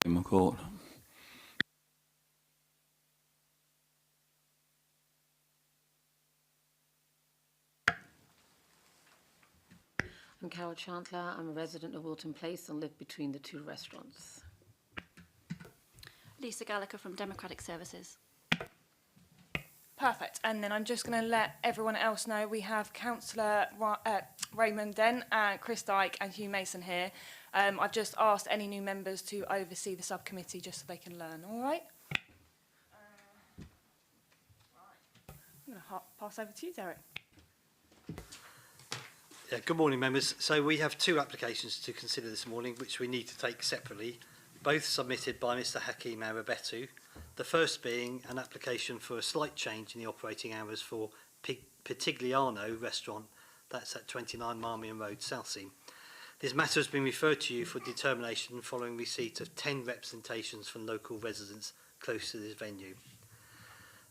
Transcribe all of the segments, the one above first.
McCourt. I'm Carol Chandler. I'm a resident of Wilton Place and live between the two restaurants. Lisa Gallagher from Democratic Services. Perfect. And then I'm just going to let everyone else know we have Councillor Raymond Dent and Chris Dyke and Hugh Mason here. I've just asked any new members to oversee the subcommittee just so they can learn. All right? I'm going to pass over to you, Derek. Yeah, good morning, members. So we have two applications to consider this morning, which we need to take separately, both submitted by Mr Hakeem Arabetu. The first being an application for a slight change in the operating hours for Pitigliano restaurant, that's at 29 Marmion Road, Southsea. This matter has been referred to you for determination following receipt of 10 representations from local residents close to this venue.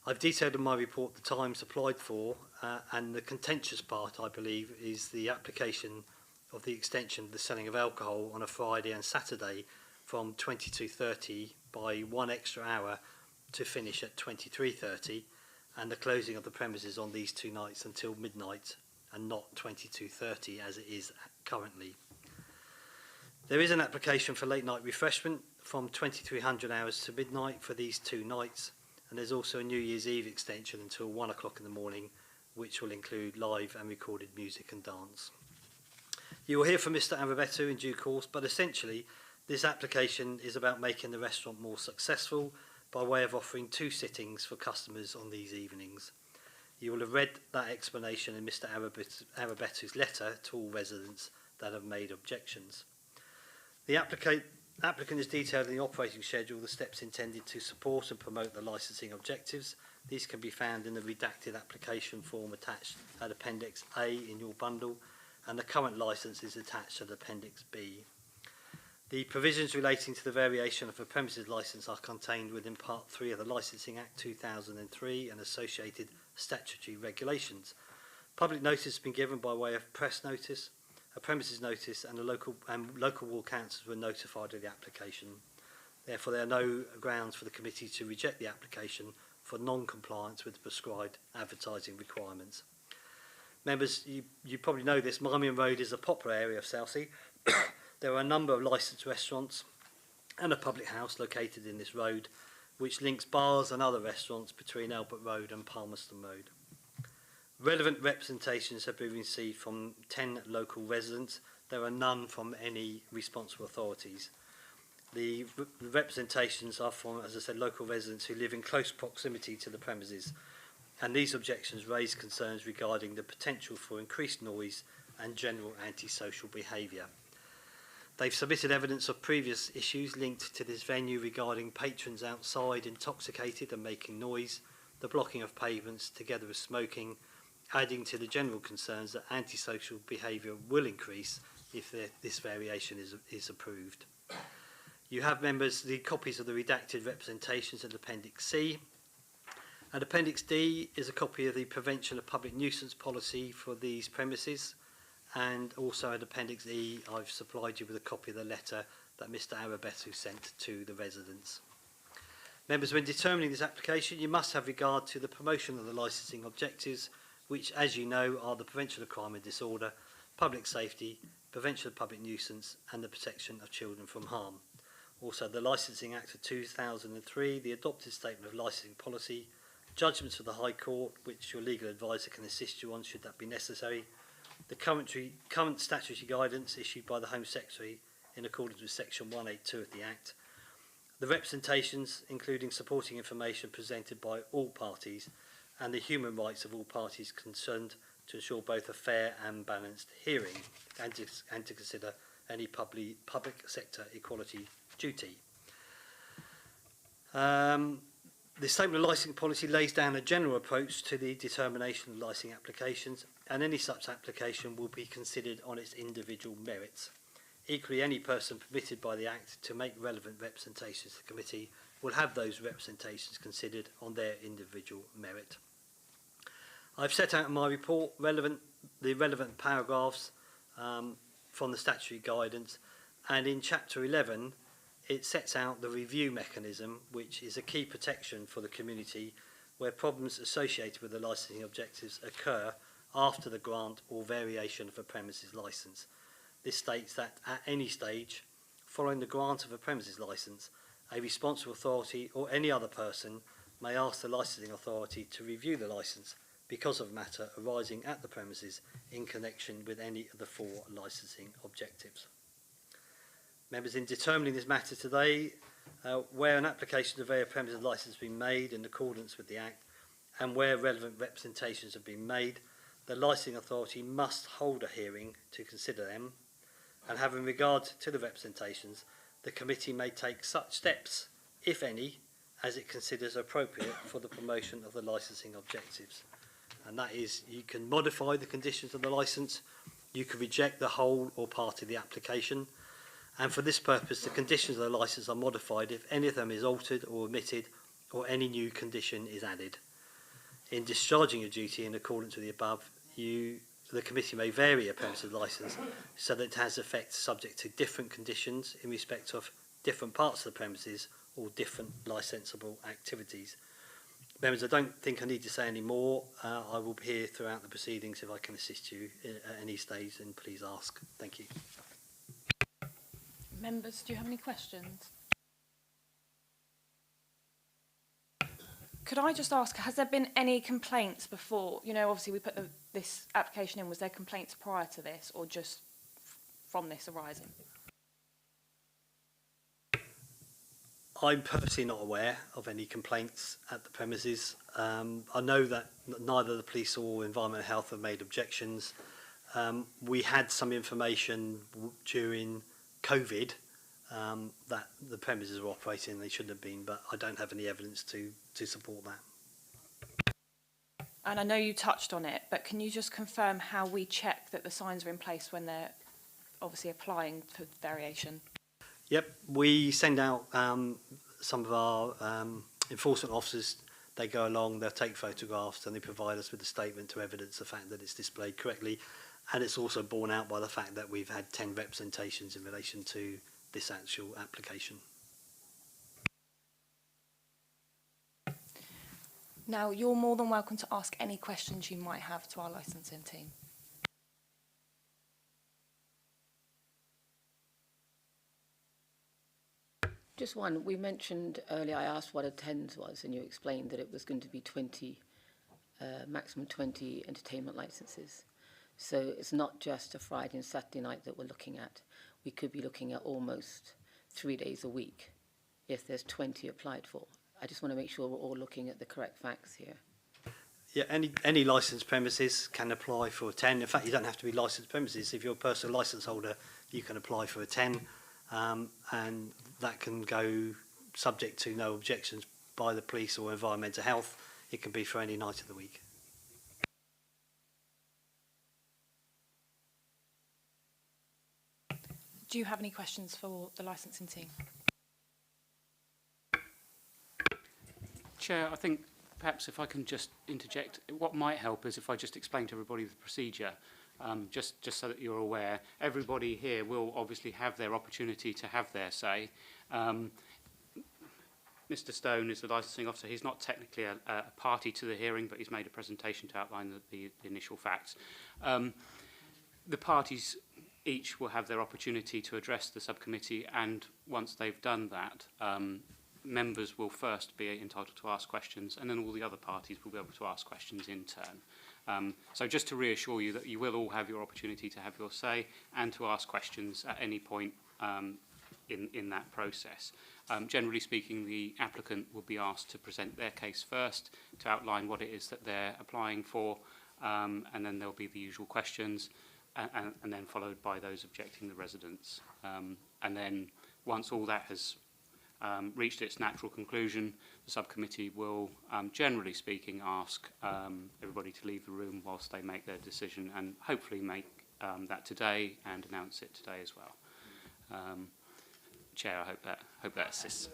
I've detailed in my report the times applied for, and the contentious part, I believe, is the application of the extension of the selling of alcohol on a Friday and Saturday from 22:30 by 1 extra hour to finish at 23:30, and the closing of the premises on these two nights until midnight and not 22:30 as it is currently. There is an application for late night refreshment from 2300 hours to midnight for these two nights, and there's also a New Year's Eve extension until 1 o'clock in the morning, which will include live and recorded music and dance. You will hear from Mr Arabetu in due course, but essentially this application is about making the restaurant more successful by way of offering 2 sittings for customers on these evenings. You will have read that explanation in Mr Arabetu's letter to all residents that have made objections. The applicant has detailed in the operating schedule the steps intended to support and promote the licensing objectives. These can be found in the redacted application form attached at Appendix A in your bundle, and the current licence is attached at Appendix B. The provisions relating to the variation of a premises licence are contained within Part 3 of the Licensing Act 2003 and associated statutory regulations. Public notice has been given by way of press notice, a premises notice, and local ward councils were notified of the application. Therefore, there are no grounds for the committee to reject the application for non-compliance with the prescribed advertising requirements. Members, you probably know this, Marmion Road is a popular area of Southsea. There are a number of licensed restaurants and a public house located in this road, which links bars and other restaurants between Albert Road and Palmerston Road. Relevant representations have been received from 10 local residents. There are none from any responsible authorities. The representations are from, as I said, local residents who live in close proximity to the premises, and these objections raise concerns regarding the potential for increased noise and general antisocial behaviour. They've submitted evidence of previous issues linked to this venue regarding patrons outside intoxicated and making noise, the blocking of pavements together with smoking, adding to the general concerns that antisocial behaviour will increase if this variation is approved. You have, members, the copies of the redacted representations at Appendix C. And Appendix D is a copy of the Prevention of Public Nuisance Policy for these premises. And also at Appendix E, I've supplied you with a copy of the letter that Mr Arabetu sent to the residents. Members, when determining this application, you must have regard to the promotion of the licensing objectives, which, as you know, are the prevention of crime and disorder, public safety, prevention of public nuisance, and the protection of children from harm. Also, the Licensing Act of 2003, the adopted statement of licensing policy, judgments of the High Court, which your legal advisor can assist you on should that be necessary, the current statutory guidance issued by the Home Secretary in accordance with Section 182 of the Act, the representations, including supporting information presented by all parties, and the human rights of all parties concerned to ensure both a fair and balanced hearing, and to consider any public sector equality duty. The Statement of Licensing Policy lays down a general approach to the determination of licensing applications, and any such application will be considered on its individual merits. Equally, any person permitted by the Act to make relevant representations to the committee will have those representations considered on their individual merit. I've set out in my report the relevant paragraphs from the statutory guidance, and in Chapter 11 it sets out the review mechanism, which is a key protection for the community where problems associated with the licensing objectives occur after the grant or variation of a premises licence. This states that at any stage, following the grant of a premises licence, a responsible authority or any other person may ask the licensing authority to review the licence because of matter arising at the premises in connection with any of the 4 licensing objectives. Members, in determining this matter today, where an application to vary a premises licence has been made in accordance with the Act and where relevant representations have been made, the licensing authority must hold a hearing to consider them, and having regard to the representations, the committee may take such steps, if any, as it considers appropriate for the promotion of the licensing objectives. And that is, you can modify the conditions of the licence, you can reject the whole or part of the application, and for this purpose the conditions of the licence are modified if any of them is altered or omitted or any new condition is added. In discharging your duty in accordance with the above, the committee may vary a premises licence so that it has effect subject to different conditions in respect of different parts of the premises or different licensable activities. Members, I don't think I need to say any more. I will be here throughout the proceedings if I can assist you at any stage, and please ask. Thank you. Members, do you have any questions? Could I just ask, has there been any complaints before? You know, obviously we put this application in. Was there complaints prior to this or just from this arising? I'm personally not aware of any complaints at the premises. I know that neither the police or environmental health have made objections. We had some information during COVID that the premises were operating and they shouldn't have been, but I don't have any evidence to support that. And I know you touched on it, but can you just confirm how we check that the signs are in place when they're obviously applying for variation? Yep, we send out some of our enforcement officers. They go along, they'll take photographs and they provide us with a statement to evidence the fact that it's displayed correctly. And it's also borne out by the fact that we've had 10 representations in relation to this actual application. Now, you're more than welcome to ask any questions you might have to our licensing team. Just one. We mentioned earlier, I asked what attendance was, and you explained that it was going to be 20, maximum 20 entertainment licenses. So it's not just a Friday and Saturday night that we're looking at. We could be looking at almost 3 days a week if there's 20 applied for. I just want to make sure we're all looking at the correct facts here. Yeah, any licensed premises can apply for a 10. In fact, you don't have to be licensed premises. If you're a personal licence holder, you can apply for a 10. And that can go subject to no objections by the police or environmental health. It can be for any night of the week. Do you have any questions for the licensing team? Chair, I think perhaps if I can just interject, what might help is if I just explain to everybody the procedure. Just so that you're aware, everybody here will obviously have their opportunity to have their say. Mr. Stone is the licensing officer. He's not technically a party to the hearing, but he's made a presentation to outline the initial facts. The parties each will have their opportunity to address the subcommittee, and once they've done that, members will first be entitled to ask questions, and then all the other parties will be able to ask questions in turn. So just to reassure you that you will all have your opportunity to have your say and to ask questions at any point in that process. Generally speaking, the applicant will be asked to present their case first, to outline what it is that they're applying for, and then there'll be the usual questions, and then followed by those objecting the residents. And then once all that has reached its natural conclusion, the subcommittee will, generally speaking, ask everybody to leave the room whilst they make their decision, and hopefully make that today and announce it today as well. Chair, I hope that assists.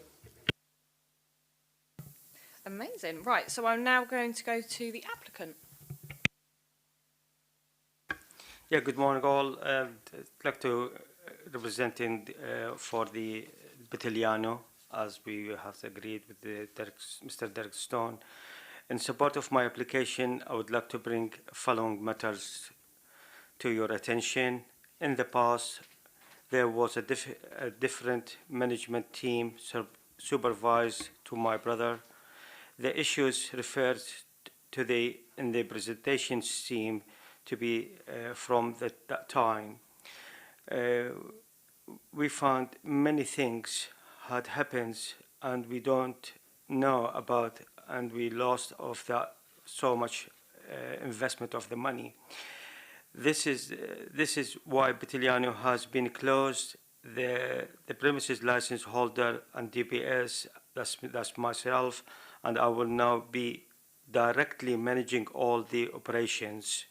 Amazing. Right, so I'm now going to go to the applicant. Yeah, good morning all. I'd like to represent for the Betiliano, as we have agreed with Mr. Derek Stone. In support of my application, I would like to bring following matters to your attention. In the past, there was a different management team supervised to my brother. The issues referred to in the presentation seem to be from that time. We found many things had happened and we don't know about, and we lost of that so much investment of the money. This is why Betiliano has been closed. The premises license holder and DPS, that's myself, and I will now be directly managing all the operations.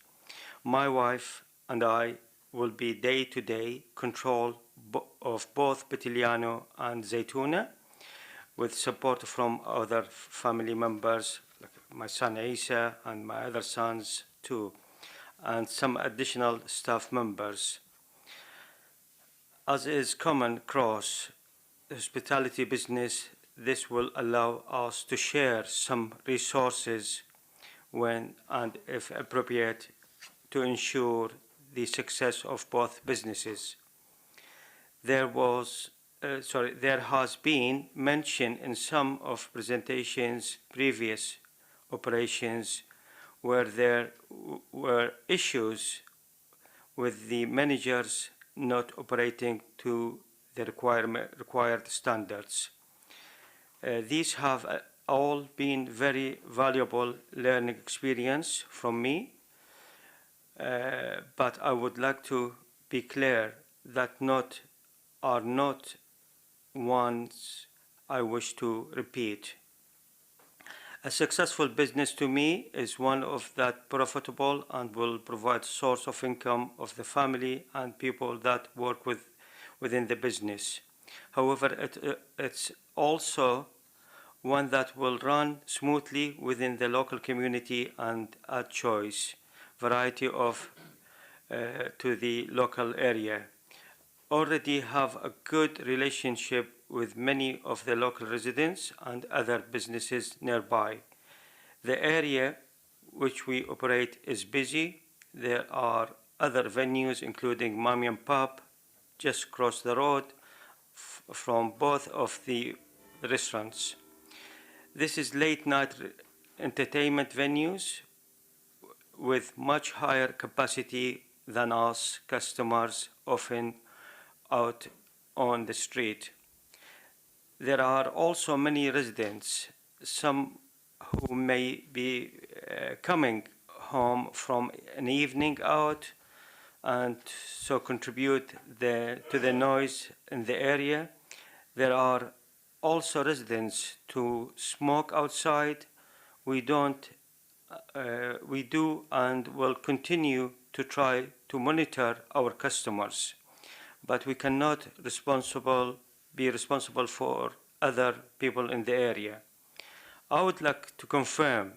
My wife and I will be day-to-day control of both Betiliano and Zaytuna, with support from other family members, like my son Isa and my other sons too, and some additional staff members. As is common across the hospitality business, this will allow us to share some resources when and if appropriate to ensure the success of both businesses. There has been mention in some of presentations previous operations where there were issues with the managers not operating to the required standards. These have all been very valuable learning experience from me, but I would like to be clear that are not ones I wish to repeat. A successful business to me is one of that profitable and will provide source of income of the family and people that work within the business. However, it's also one that will run smoothly within the local community and add choice, variety of to the local area. Already have a good relationship with many of the local residents and other businesses nearby. The area which we operate is busy. There are other venues including Mamian Pub just across the road from both of the restaurants. This is late night entertainment venues with much higher capacity than us customers often out on the street. There are also many residents, some who may be coming home from an evening out and so contribute to the noise in the area. There are also residents to smoke outside. We do and will continue to try to monitor our customers, but we cannot be responsible for other people in the area. I would like to confirm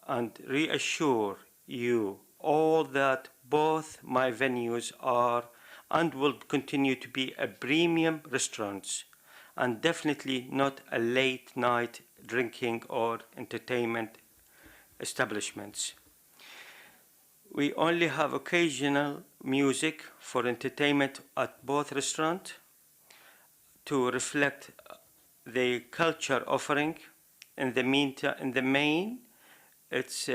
and reassure you all that both my venues are and will continue to be a premium restaurants and definitely not a late night drinking or entertainment establishments. We only have occasional music for entertainment at both restaurants to reflect the culture offering. In the main, it's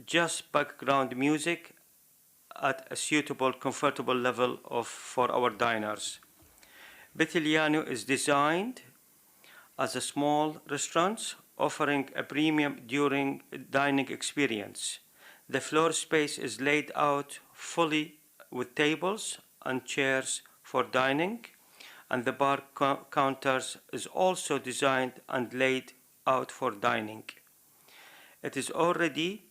just background music at a suitable, comfortable level for our diners. Betiliano is designed as a small restaurant offering a premium during dining experience. The floor space is laid out fully with tables and chairs for dining, and the bar counters is also designed and laid out for dining. It is already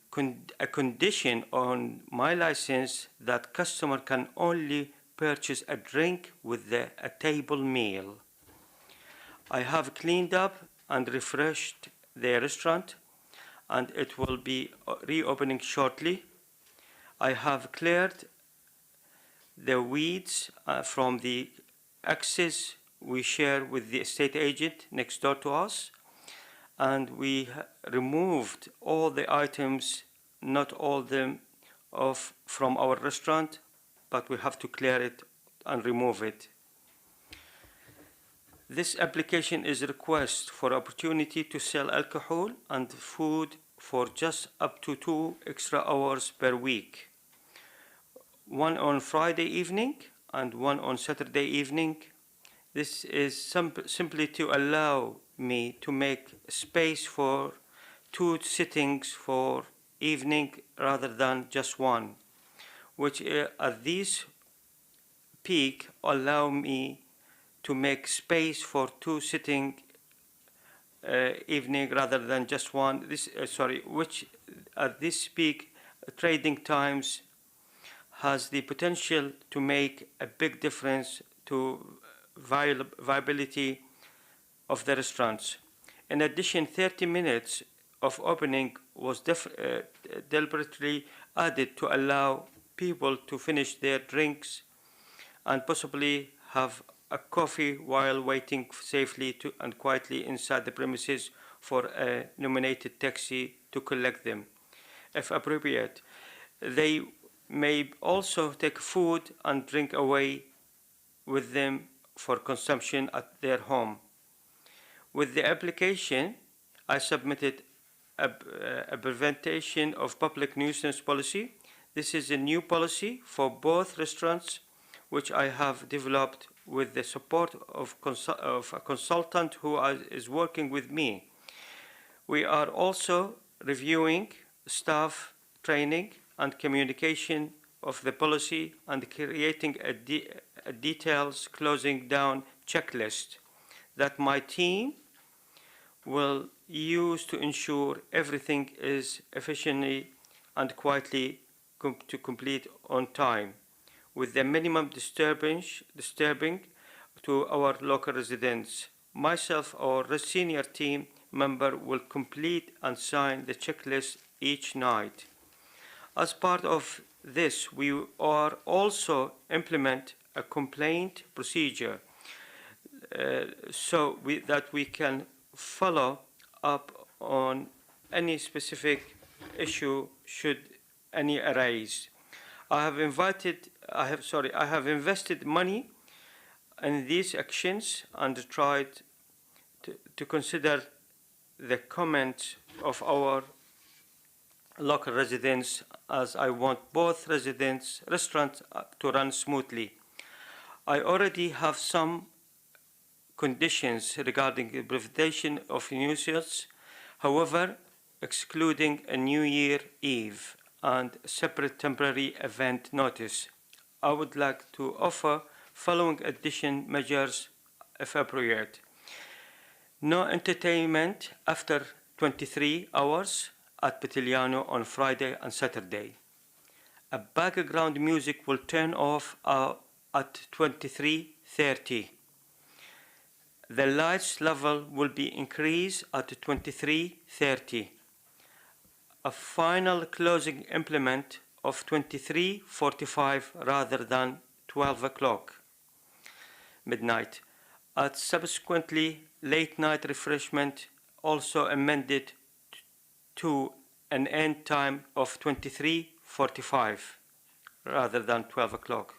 a condition on my license that customer can only purchase a drink with a table meal. I have cleaned up and refreshed the restaurant, and it will be reopening shortly. I have cleared the weeds from the axis we share with the estate agent next door to us, and we removed all the items, not all them, from our restaurant, but we have to clear it and remove it. This application is a request for opportunity to sell alcohol and food for just up to 2 extra hours per week. One on Friday evening and one on Saturday evening. This is simply to allow me to make space for 2 sittings for evening rather than just one, which at this peak allow me to make space for 2 sitting evening rather than just one. Which at this peak trading times has the potential to make a big difference to viability of the restaurants. In addition, 30 minutes of opening was deliberately added to allow people to finish their drinks and possibly have a coffee while waiting safely and quietly inside the premises for a nominated taxi to collect them, if appropriate. They may also take food and drink away with them for consumption at their home. With the application, I submitted a prevention of public nuisance policy. This is a new policy for both restaurants, which I have developed with the support of a consultant who is working with me. We are also reviewing staff training and communication of the policy and creating a details closing down checklist that my team will use to ensure everything is efficiently and quietly to complete on time, with the minimum disturbing to our local residents. Myself or a senior team member will complete and sign the checklist each night. As part of this, we are also implement a complaint procedure that we can follow up on any specific issue should any arise. I have invested money in these actions and tried to consider the comments of our local residents, as I want both restaurants to run smoothly. I already have some conditions regarding the prevention of nuisance, however, excluding a New Year Eve and separate temporary event notice. I would like to offer following addition measures if appropriate. No entertainment after 23 hours at Petigliano on Friday and Saturday. A background music will turn off at 23:30. The lights level will be increased at 23:30. A final closing implement of 23:45 rather than 12 o'clock midnight. At subsequently late night refreshment also amended to an end time of 23:45 rather than 12 o'clock.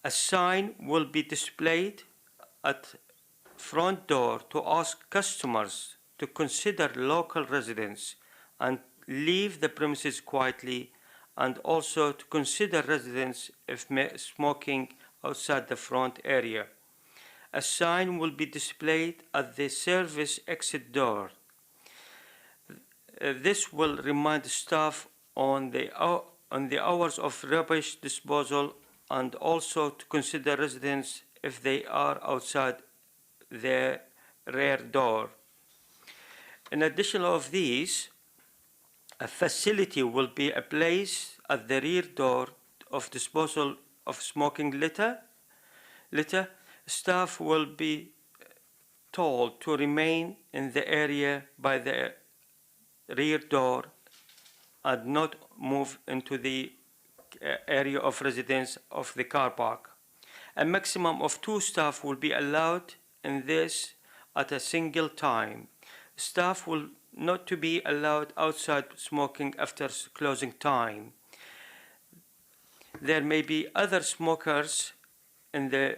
A sign will be displayed at front door to ask customers to consider local residents and leave the premises quietly, and also to consider residents if smoking outside the front area. A sign will be displayed at the service exit door. This will remind staff on the hours of rubbish disposal, and also to consider residents if they are outside the rear door. In addition of these, a facility will be placed at the rear door of disposal of smoking litter. Staff will be told to remain in the area by the rear door and not move into the area of residence of the car park. A maximum of 2 staff will be allowed in this at a single time. Staff will not to be allowed outside smoking after closing time. There may be other smokers in the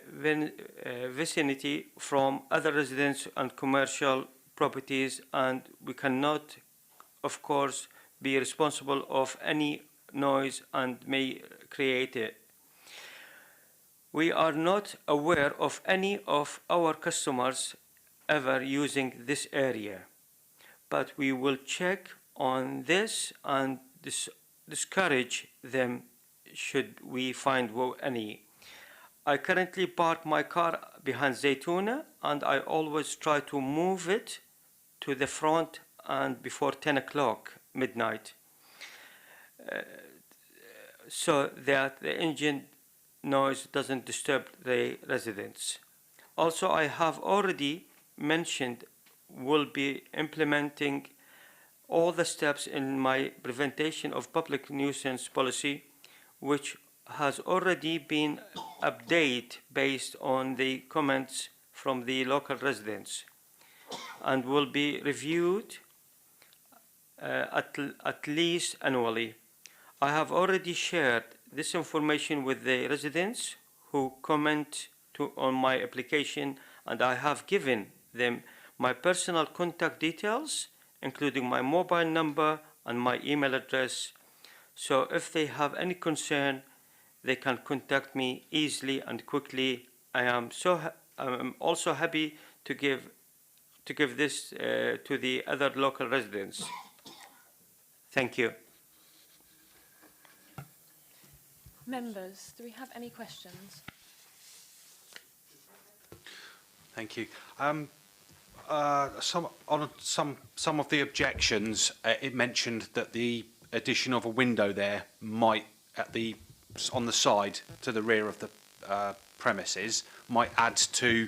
vicinity from other residents and commercial properties, and we cannot, of course, be responsible of any noise and may create it. We are not aware of any of our customers ever using this area, but we will check on this and discourage them should we find any. I currently park my car behind Zaytuna, and I always try to move it to the front and before 10 o'clock midnight, so that the engine noise doesn't disturb the residents. Also, I have already mentioned will be implementing all the steps in my prevention of public nuisance policy, which has already been updated based on the comments from the local residents and will be reviewed at least annually. I have already shared this information with the residents who comment on my application, and I have given them my personal contact details, including my mobile number and my email address. So if they have any concern, they can contact me easily and quickly. I'm also happy to give this to the other local residents. Thank you. Members, do we have any questions? Thank you. Some of the objections, it mentioned that the addition of a window there might, on the side to the rear of the premises, might add to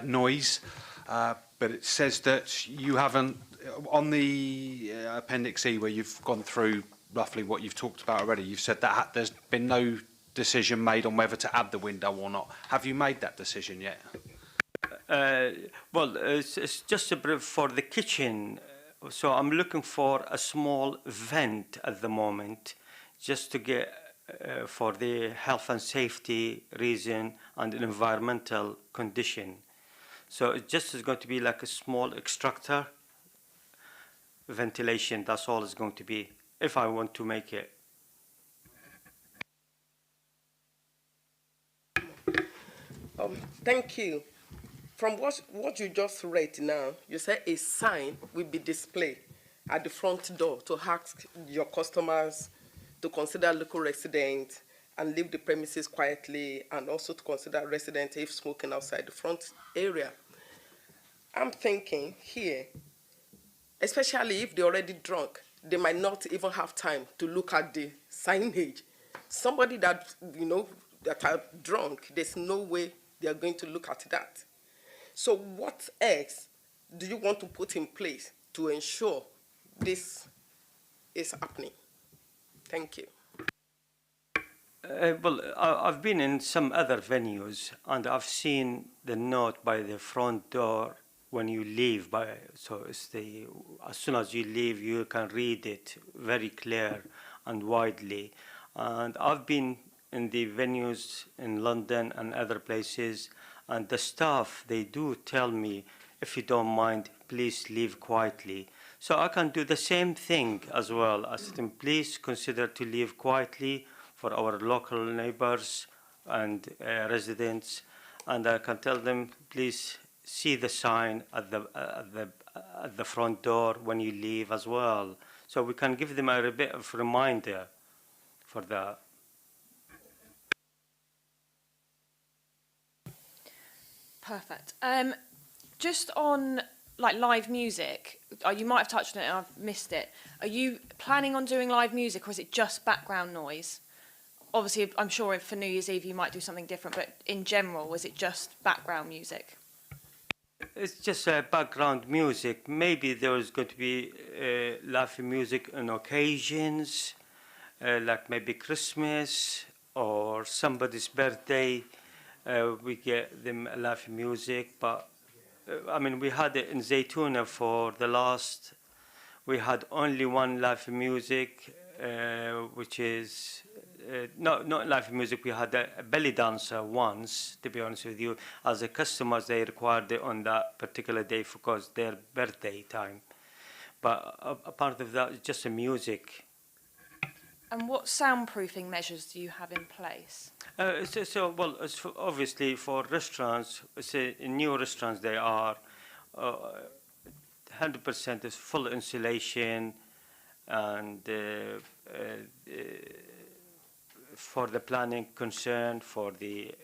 noise. But it says that you haven't, on the Appendix E, where you've gone through roughly what you've talked about already, you've said that there's been no decision made on whether to add the window or not. Have you made that decision yet? Well, it's just a brief for the kitchen. So I'm looking for a small vent at the moment, just to get for the health and safety reason and an environmental condition. So it just is going to be like a small extractor ventilation. That's all it's going to be, if I want to make it. Thank you. From what you just read now, you said a sign will be displayed at the front door to ask your customers to consider local residents and leave the premises quietly, and also to consider residents if smoking outside the front area. I'm thinking here, especially if they're already drunk, they might not even have time to look at the signage. Somebody that, that are drunk, there's no way they're going to look at that. So what else do you want to put in place to ensure this is happening? Thank you. Well, I've been in some other venues, and I've seen the note by the front door when you leave. So it's as soon as you leave, you can read it very clear and widely. And I've been in the venues in London and other places, and the staff, they do tell me, if you don't mind, please leave quietly. So I can do the same thing as well. I said, please consider to leave quietly for our local neighbors and residents. And I can tell them, please see the sign at the front door when you leave as well. So we can give them a bit of reminder for that. Perfect. Just on live music, you might have touched on it and I've missed it. Are you planning on doing live music, or is it just background noise? Obviously, I'm sure for New Year's Eve you might do something different, but in general, is it just background music? It's just background music. Maybe there is going to be live music on occasions, like maybe Christmas or somebody's birthday. We get them live music, but I mean, we had it in Zaytuna for the last. We had only one live music, which is not live music. We had a belly dancer once. To be honest with you, as a customers, they required it on that particular day because their birthday time. But a part of that is just the music. And what soundproofing measures do you have in place? Well, obviously for restaurants, in new restaurants, they are 100% is full insulation, and for the planning concern, for the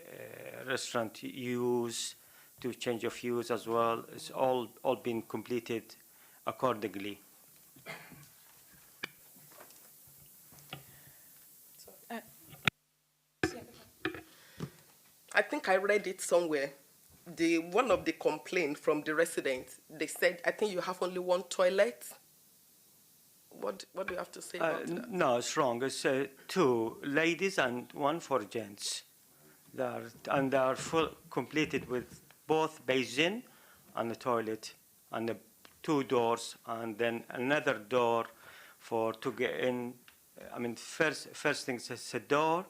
restaurant use, to change of use as well, it's all been completed accordingly. I think I read it somewhere. One of the complaints from the residents, they said, I think you have only one toilet. What do you have to say about that? No, it's wrong. It's 2 ladies and 1 for gents. They are full completed with both basin and the toilet, and the 2 doors, and then another door to get in. I mean, first thing is a door,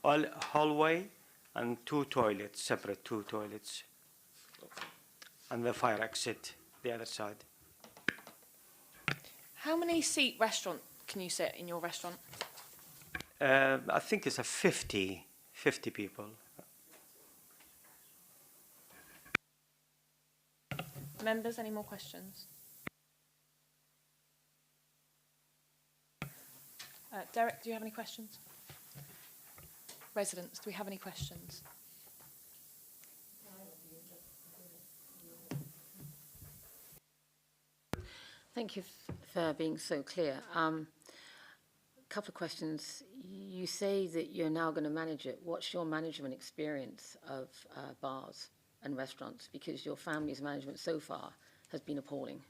hallway, and 2 toilets, separate 2 toilets, and the fire exit the other side. How many seat restaurant can you sit in your restaurant? I think it's a 50 people. Members, any more questions? Derek, do you have any questions? Residents, do we have any questions? Thank you for being so clear. Couple of questions. You say that you're now going to manage it. What's your management experience of bars and restaurants? Because your family's management so far has been appalling.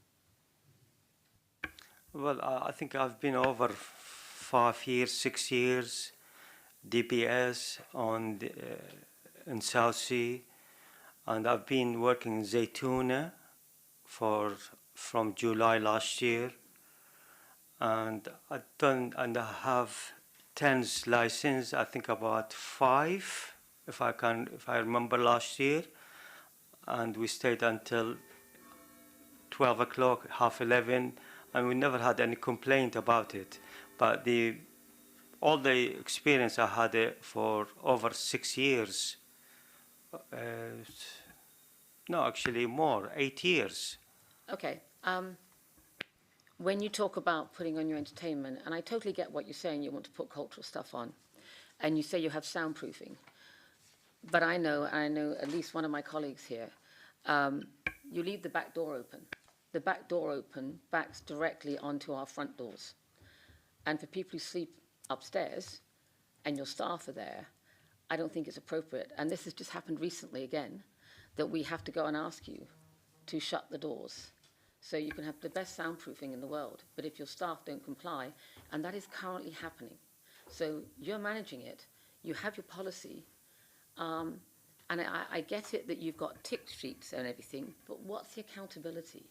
Well, I think I've been over 5 years, 6 years, DPS in South Sea, and I've been working in Zaytuna from July last year, and I have 10's license. I think about 5, if I remember last year, and we stayed until 12 o'clock, half 11, and we never had any complaint about it. But all the experience I had it for over 6 years. No, actually more, 8 years. Okay. When you talk about putting on your entertainment, and I totally get what you're saying, you want to put cultural stuff on, and you say you have soundproofing. But I know at least one of my colleagues here, you leave the back door open. The back door open backs directly onto our front doors. And for people who sleep upstairs and your staff are there, I don't think it's appropriate. And this has just happened recently again, that we have to go and ask you to shut the doors. So you can have the best soundproofing in the world, but if your staff don't comply, and that is currently happening. So you're managing it, you have your policy, and I get it that you've got tick sheets and everything, but what's the accountability?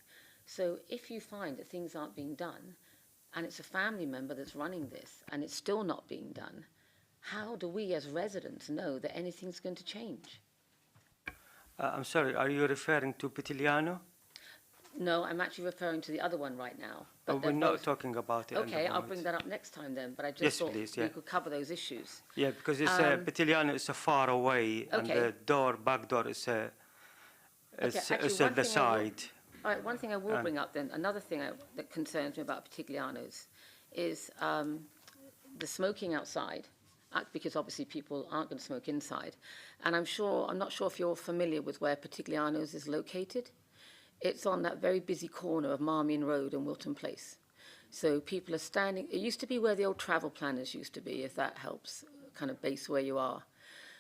So if you find that things aren't being done, and it's a family member that's running this, and it's still not being done, how do we as residents know that anything's going to change? I'm sorry, are you referring to Pitigliano? No, I'm actually referring to the other one right now. But We're not talking about it. Okay, I'll bring that up next time then, but I just thought please, we could cover those issues. Yeah, because it's Pitigliano is far away, and the back door is at the side. All right, one thing I will bring up then, another thing that concerns me about Pitigliano's is the smoking outside, because obviously people aren't going to smoke inside. And I'm not sure if you're familiar with where Pitigliano's is located. It's on that very busy corner of Marmion Road and Wilton Place. So people are standing, it used to be where the old travel planners used to be, if that helps kind of base where you are.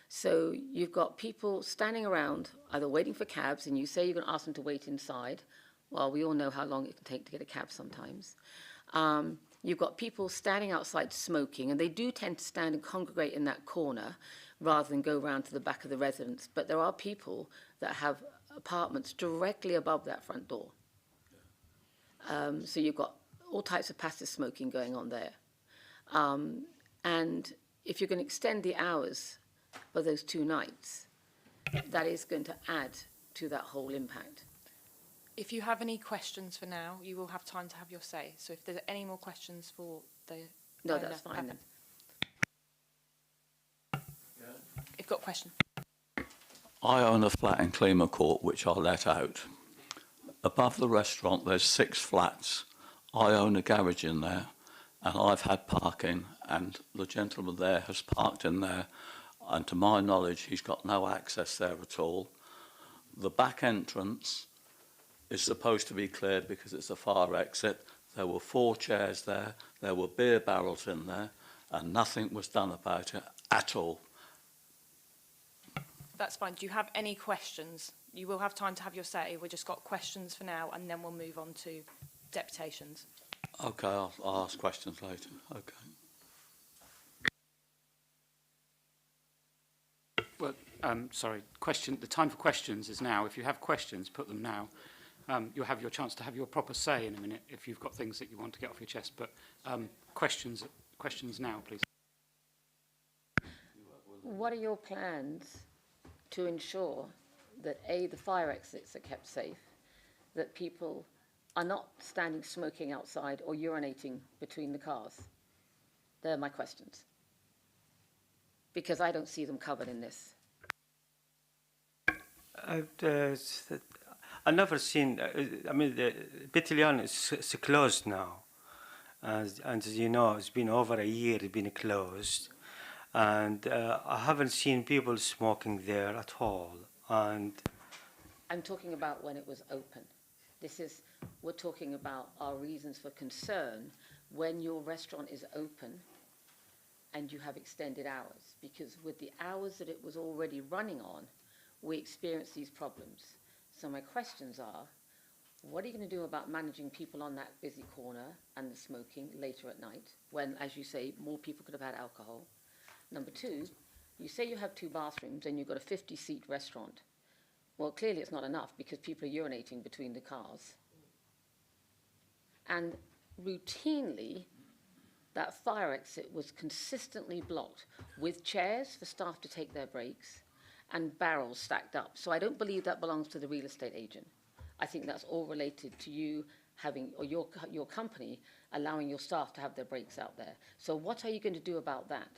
So you've got people standing around, either waiting for cabs, and you say you're going to ask them to wait inside. Well, we all know how long it can take to get a cab sometimes. you've got people standing outside smoking, and they do tend to stand and congregate in that corner rather than go round to the back of the residence. But there are people that have apartments directly above that front door. So you've got all types of passive smoking going on there. And if you're going to extend the hours for those 2 nights, that is going to add to that whole impact. If you have any questions for now, you will have time to have your say. So if there's any more questions for the No, owner, that's fine then. You've got a question. I own a flat in Cleamer Court, which I let out. Above the restaurant, there's 6 flats. I own a garage in there, and I've had parking, and the gentleman there has parked in there, and to my knowledge, he's got no access there at all. The back entrance is supposed to be cleared because it's a fire exit. There were 4 chairs there, there were beer barrels in there, and nothing was done about it at all. That's fine. Do you have any questions? You will have time to have your say. We've just got questions for now, and then we'll move on to deputations. Okay, I'll ask questions later. Okay. Well, sorry, the time for questions is now. If you have questions, put them now. You'll have your chance to have your proper say in a minute if you've got things that you want to get off your chest. But questions now, please. What are your plans to ensure that, A, the fire exits are kept safe, that people are not standing smoking outside or urinating between the cars? They're my questions. Because I don't see them covered in this. I've never seen, the Betiliano is closed now. And as you know, it's been over a year, it's been closed. And I haven't seen people smoking there at all. And I'm talking about when it was open. We're talking about our reasons for concern when your restaurant is open and you have extended hours. Because with the hours that it was already running on, we experienced these problems. So my questions are, what are you going to do about managing people on that busy corner and the smoking later at night when, as you say, more people could have had alcohol? Number 2, you say you have 2 bathrooms and you've got a 50-seat restaurant. Well, clearly it's not enough because people are urinating between the cars. And routinely, that fire exit was consistently blocked with chairs for staff to take their breaks and barrels stacked up. So I don't believe that belongs to the real estate agent. I think that's all related to you having, or your company allowing your staff to have their breaks out there. So what are you going to do about that?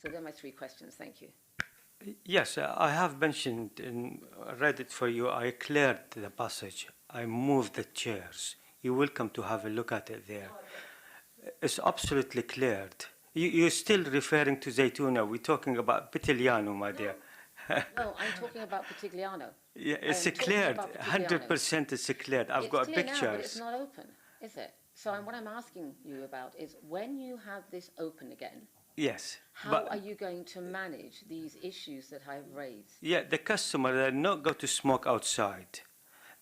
So they're my 3 questions. Thank you. yes, I have mentioned and read it for you. I cleared the passage. I moved the chairs. You're welcome to have a look at it there. It's absolutely cleared. You're still referring to Zaytuna. We're talking about Betiliano, my dear. No, I'm talking about Petigliano. Yeah, it's I'm talking cleared. about Petigliano. 100% it's cleared. I've got It's clear pictures. now, but it's not open, is it? So what I'm asking you about is when you have this open again, Yes. how are you going to manage these issues that I've raised? Yeah, the customer, they not go to smoke outside.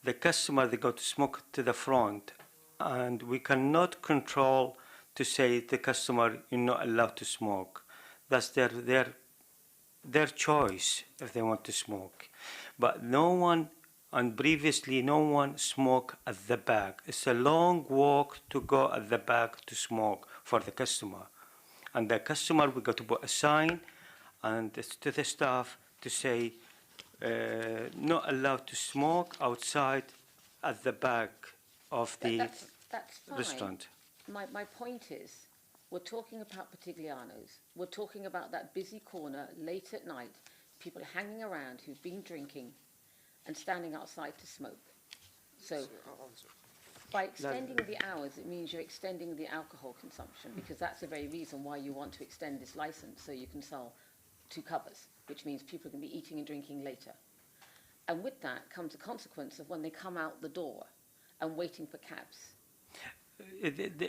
The customer, they go to smoke to the front. And we cannot control to say the customer, you're not allowed to smoke. That's their choice if they want to smoke. But no one, and previously no one smoked at the back. It's a long walk to go at the back to smoke for the customer. And the customer, we got to put a sign and to the staff to say, not allowed to smoke outside at the back of the That's fine. restaurant. My point is, we're talking about Petigliano's. We're talking about that busy corner late at night, people hanging around who've been drinking and standing outside to smoke. So by extending the hours, it means you're extending the alcohol consumption because that's the very reason why you want to extend this license so you can sell 2 covers, which means people can be eating and drinking later. And with that comes a consequence of when they come out the door and waiting for cabs.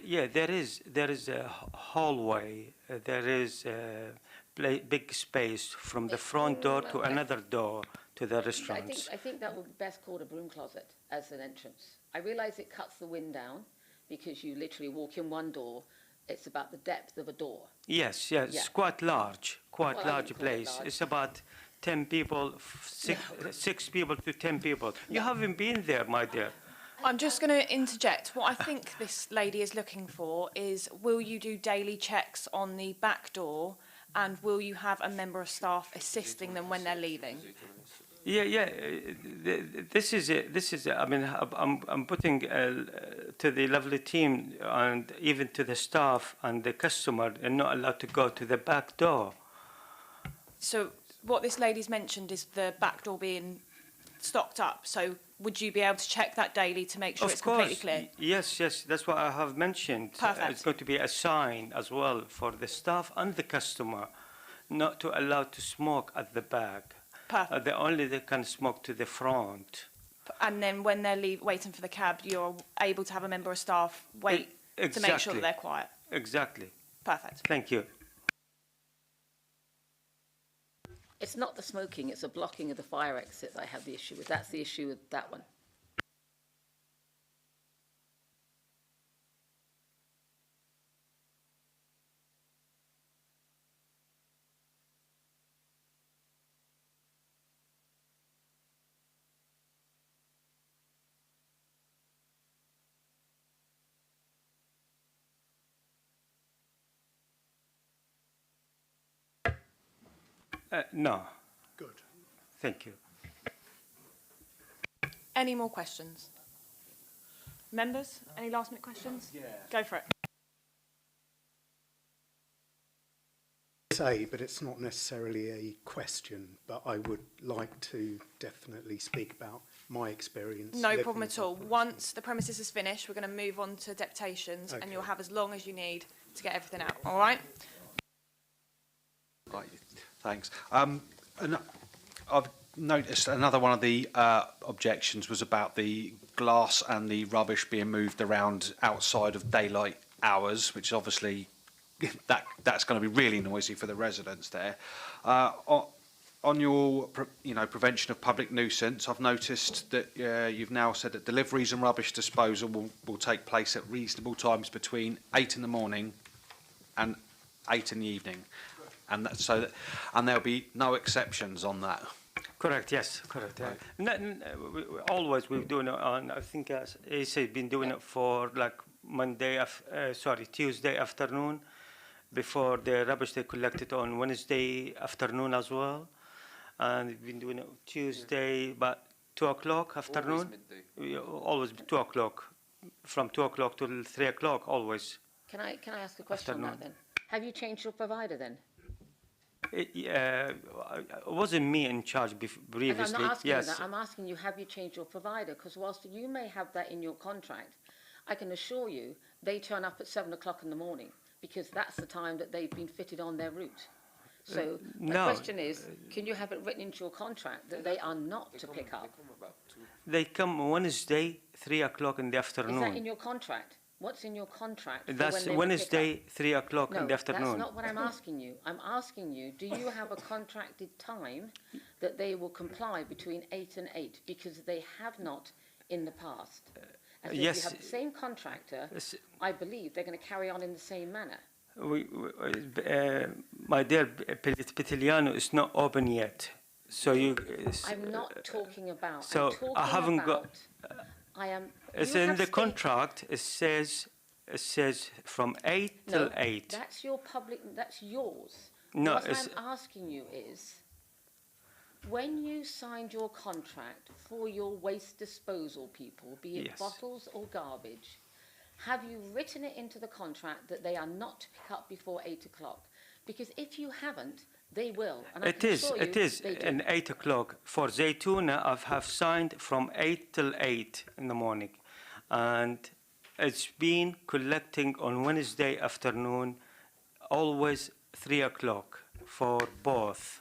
Yeah, there is a hallway. There is a big space from the front door to another door to the restaurants. I think that would be best called a broom closet as an entrance. I realize it cuts the wind down because you literally walk in one door It's about the depth of a door. Yes, yes, Yeah. it's quite large, Well, I wouldn't large call it place. large. It's about 10 people, six people to 10 people. You haven't been there, my dear. I'm just going to interject. What I think this lady is looking for is, will you do daily checks on the back door, and will you have a member of staff assisting them when they're leaving? Yeah, yeah. This is it. This is it. I mean, I'm putting to the lovely team and even to the staff and the customer, and not allowed to go to the back door. So what this lady's mentioned is the back door being stocked up. So would you be able to check that daily to make sure it's completely clear? Yes, yes. That's what I have mentioned. Perfect. It's going to be a sign as well for the staff and the customer, not to allow to smoke at the back. Perfect. They can smoke to the front. And then when they're waiting for the cab, you're able to have a member of staff wait to make sure that they're quiet. Exactly. Perfect. Thank you. It's not the smoking, it's the blocking of the fire exit that I have the issue with. That's the issue with that one. No. Good. Thank you. Any more questions? Members, any last minute questions? Yeah. Go for it. Say, but it's not necessarily a question, but I would like to definitely speak about my experience. No living problem in at all. Buckinghamshire. Once the premises is finished, we're going to move on to deputations, and Okay. you'll have as long as you need to get everything out. All right? Right, thanks. And I've noticed another one of the objections was about the glass and the rubbish being moved around outside of daylight hours, which obviously that's going to be really noisy for the residents there. On your prevention of public nuisance, I've noticed that you've now said that deliveries and rubbish disposal will take place at reasonable times between 8 in the morning and 8 in the evening. And there'll be no exceptions on that. Correct. Yes. Correct. Yeah. Always we've doing it on. I think AC's been doing it for like Tuesday afternoon. Before the rubbish they collected on Wednesday afternoon as well, and we've been doing it Tuesday, but 2 o'clock afternoon. Always 2 o'clock, from 2 o'clock till 3 o'clock. Always. Can I ask a question on that Afternoon. then? Have you changed your provider then? It wasn't me in charge And previously. I'm not asking you Yes. that. I'm asking you, have you changed your provider? Because whilst you may have that in your contract, I can assure you they turn up at 7 o'clock in the morning because that's the time that they've been fitted on their route. So the no. question is, can you have it written into your contract that they are not to pick up? They come Wednesday, 3 o'clock in the Is afternoon. that in your contract? What's in your contract? for That's when they will pick Wednesday, up? 3 o'clock in the That's afternoon. not what I'm asking you. I'm asking you, do you have a contracted time that they will comply between 8 and 8? Because they have not in the past. And so if yes. you have the same contractor, Yes. I believe they're going to carry on in the same manner. My dear Petiliano is not open yet. So you. I'm not talking about. so I'm talking I haven't got- about, I am. It's you in have the state- contract. It says from 8 till No, 8. that's your public. That's yours. No, What it's- I'm asking you is, when you signed your contract for your waste disposal people, be it Yes. bottles or garbage, have you written it into the contract that they are not to pick up before 8 o'clock? Because if you haven't, they will. And I It can is. assure It you is. they do. And 8 o'clock for Zaytuna. I have signed from 8 till 8 in the morning, and it's been collecting on Wednesday afternoon, always 3 o'clock for both.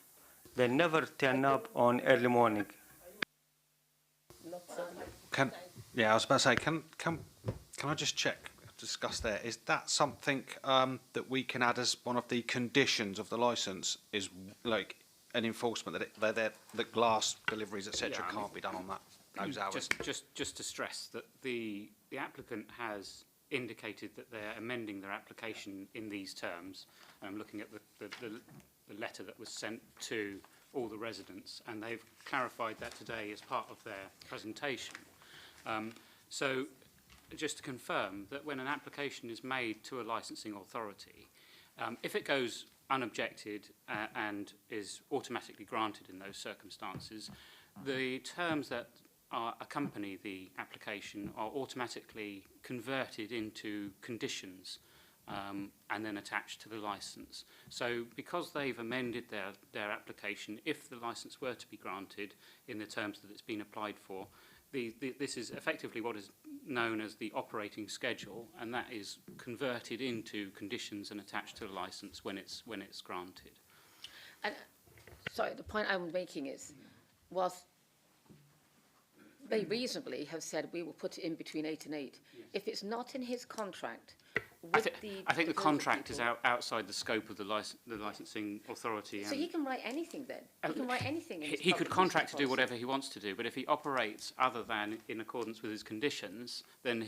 They never turn up on early morning. I was about to say, can I just discuss there? Is that something that we can add as one of the conditions of the licence? Is like an enforcement that glass deliveries, etc., Yeah, I mean- can't be done on those hours? Just to stress that the applicant has indicated that they're amending their application in these terms. I'm looking at the letter that was sent to all the residents, and they've clarified that today as part of their presentation. So just to confirm that when an application is made to a licensing authority, if it goes unobjected and is automatically granted in those circumstances, the terms that accompany the application are automatically converted into conditions and then attached to the licence. So because they've amended their application, if the licence were to be granted in the terms that it's been applied for, this is effectively what is known as the operating schedule, and that is converted into conditions and attached to the licence when it's granted. And, sorry, the point I'm making is, whilst they reasonably have said we will put it in between 8 and 8, if it's not in his contract, I think the contract is outside the scope of the licensing authority. So he can write anything then? He can write anything in his He could public contract to do policy. whatever he wants to do, but if he operates other than in accordance with his conditions, then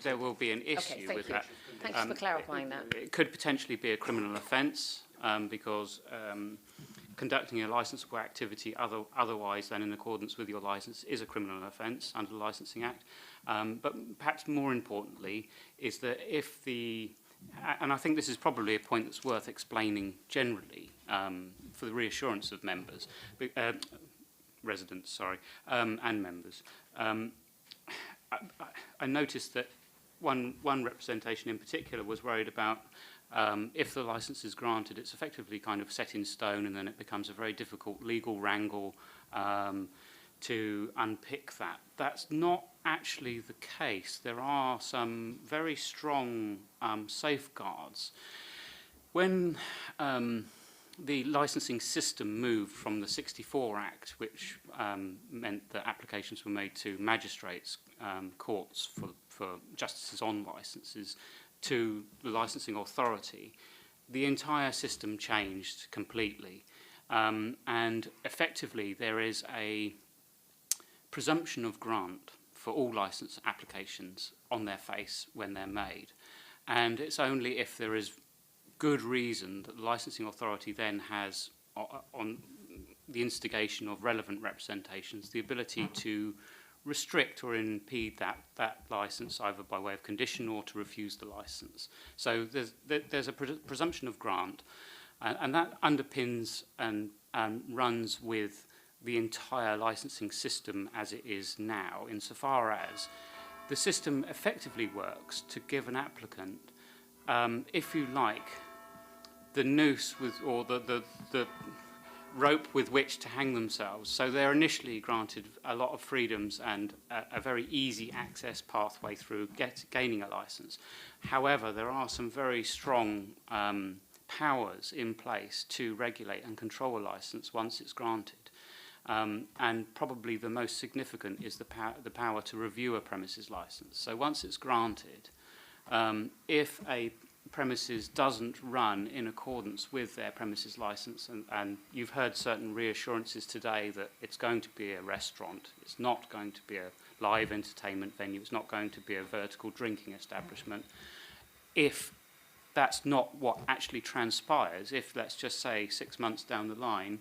there will be an issue with that. Thanks for clarifying that. It could potentially be a criminal offence because conducting a licensable activity otherwise than in accordance with your licence is a criminal offence under the Licensing Act. But perhaps more importantly is that if and I think this is probably a point that's worth explaining generally for the reassurance of members, residents, and members. I noticed that one representation in particular was worried about if the licence is granted, it's effectively kind of set in stone, and then it becomes a very difficult legal wrangle to unpick that. That's not actually the case. There are some very strong safeguards. When the licensing system moved from the 64 Act, which meant that applications were made to magistrates' courts for justices on licences, to the licensing authority, the entire system changed completely. And effectively, there is a presumption of grant for all licence applications on their face when they're made. And it's only if there is good reason that the licensing authority then has, on the instigation of relevant representations, the ability to restrict or impede that licence either by way of condition or to refuse the licence. So there's a presumption of grant, and that underpins and runs with the entire licensing system as it is now, insofar as the system effectively works to give an applicant, if you like, the noose or the rope with which to hang themselves. So they're initially granted a lot of freedoms and a very easy access pathway through gaining a licence. However, there are some very strong powers in place to regulate and control a licence once it's granted. And probably the most significant is the power to review a premises licence. So once it's granted, if a premises doesn't run in accordance with their premises licence, and you've heard certain reassurances today that it's going to be a restaurant, it's not going to be a live entertainment venue, it's not going to be a vertical drinking establishment. If that's not what actually transpires, if, let's just say, 6 months down the line,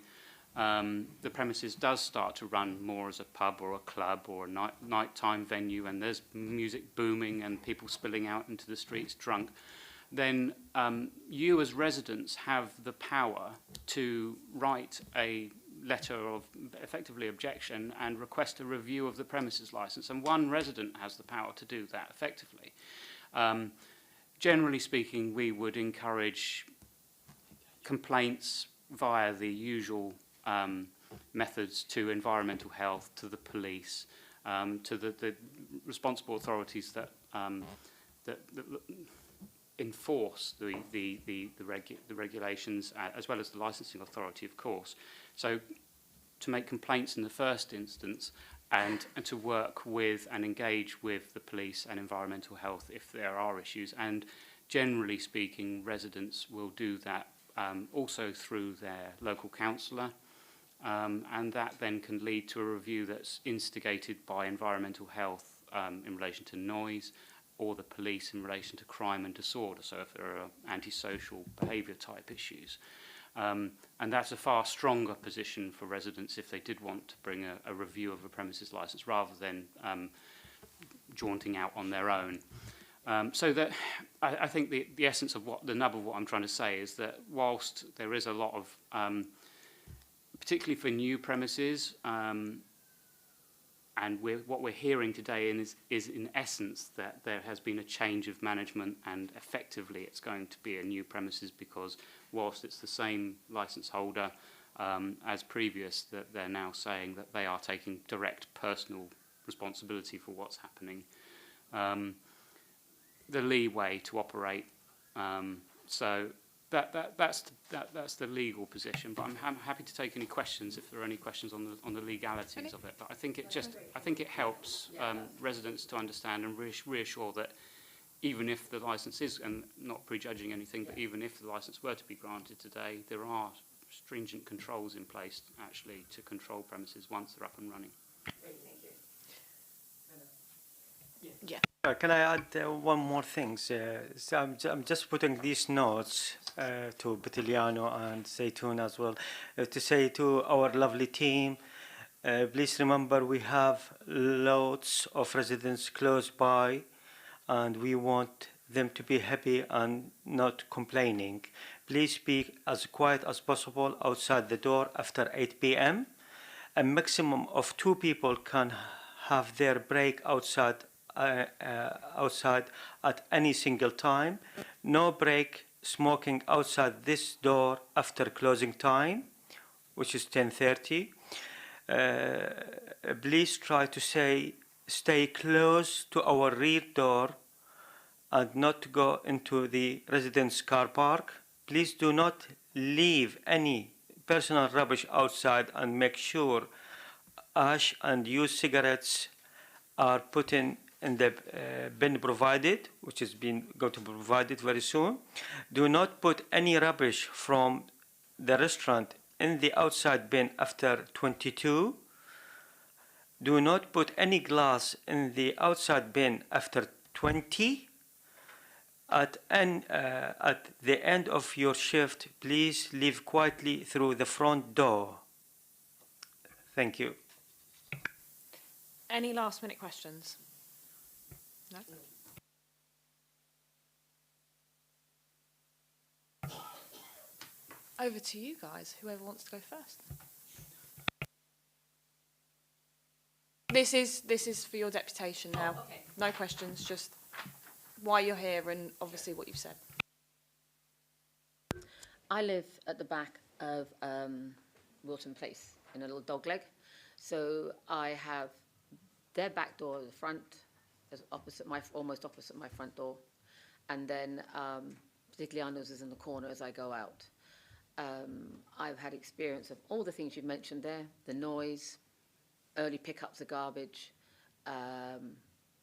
the premises does start to run more as a pub or a club or a nighttime venue, and there's music booming and people spilling out into the streets drunk, then you as residents have the power to write a letter of effectively objection and request a review of the premises licence, and one resident has the power to do that effectively. Generally speaking, we would encourage complaints via the usual methods to environmental health, to the police, to the responsible authorities that enforce the regulations, as well as the licensing authority, of course. So to make complaints in the first instance, and to work with and engage with the police and environmental health if there are issues. And generally speaking, residents will do that also through their local councillor, and that then can lead to a review that's instigated by environmental health in relation to noise, or the police in relation to crime and disorder, so if there are antisocial behaviour type issues. And that's a far stronger position for residents if they did want to bring a review of a premises licence rather than jaunting out on their own. So that I think the essence of the nub of what I'm trying to say is that whilst there is a lot of, particularly for new premises, and what we're hearing today is in essence that there has been a change of management, and effectively it's going to be a new premises, because whilst it's the same licence holder as previous, that they're now saying that they are taking direct personal responsibility for what's happening. The leeway to operate, so that's the legal position. But I'm happy to take any questions if there are any questions on the legalities of it. But I think it helps residents to understand and reassure that even if the licence is, and not prejudging anything, but even if the licence were to be granted today, there are stringent controls in place actually to control premises once they're up and running. Can I add one more thing? So I'm just putting these notes to Betiliano and Zaytoun as well, to say to our lovely team, please remember we have lots of residents close by, and we want them to be happy and not complaining. Please be as quiet as possible outside the door after 8 p.m. A maximum of 2 people can have their break outside at any single time. No break smoking outside this door after closing time, which is 10:30. Please try to stay close to our rear door and not go into the residence car park. Please do not leave any personal rubbish outside, and make sure ash and used cigarettes are put in the bin provided, which is going to be provided very soon. Do not put any rubbish from the restaurant in the outside bin after 22. Do not put any glass in the outside bin after 20. At the end of your shift, please leave quietly through the front door. Thank you. Any last minute questions? No? Over to you guys, whoever wants to go first. This is for your deputation now. Oh, okay. No questions, just why you're here and obviously what you've said. I live at the back of Wilton Place in a little dogleg. So I have their back door at the front, as almost opposite my front door. And then Betiliano's is in the corner as I go out. I've had experience of all the things you've mentioned there, the noise, early pickups of garbage,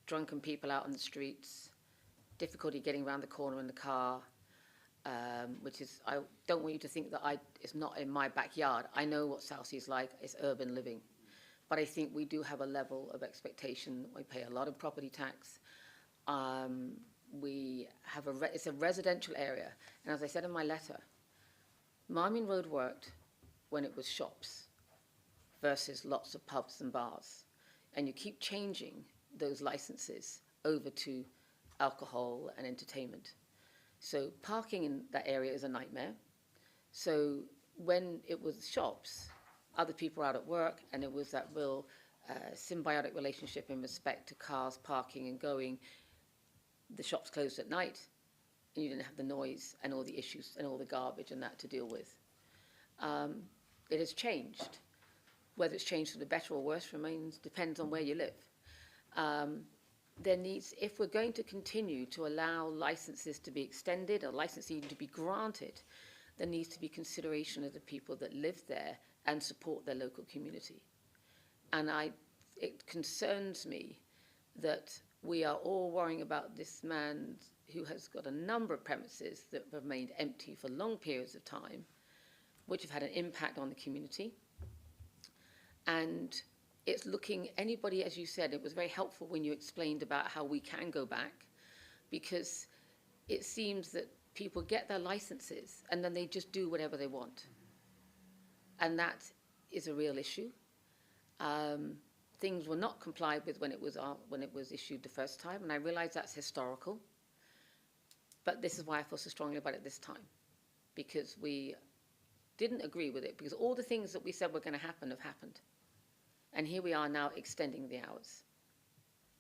drunken people out on the streets, difficulty getting around the corner in the car, which is, I don't want you to think that it's not in my backyard. I know what Southsea is like, it's urban living. But I think we do have a level of expectation. We pay a lot of property tax. We have it's a residential area. And as I said in my letter, Marmion Road worked when it was shops versus lots of pubs and bars. And you keep changing those licenses over to alcohol and entertainment. So parking in that area is a nightmare. So when it was shops, other people were out at work, and it was that real symbiotic relationship in respect to cars parking and going. The shops closed at night, and you didn't have the noise and all the issues and all the garbage and that to deal with. It has changed. Whether it's changed for the better or worse depends on where you live. If we're going to continue to allow licenses to be extended or licensing to be granted, there needs to be consideration of the people that live there and support their local community. And it concerns me that we are all worrying about this man who has got a number of premises that have remained empty for long periods of time, which have had an impact on the community. And it's looking, anybody, as you said, it was very helpful when you explained about how we can go back because it seems that people get their licenses and then they just do whatever they want. And that is a real issue. Things were not complied with when it was issued the first time, and I realize that's historical. But this is why I feel so strongly about it this time, because we didn't agree with it, because all the things that we said were going to happen have happened. And here we are now extending the hours.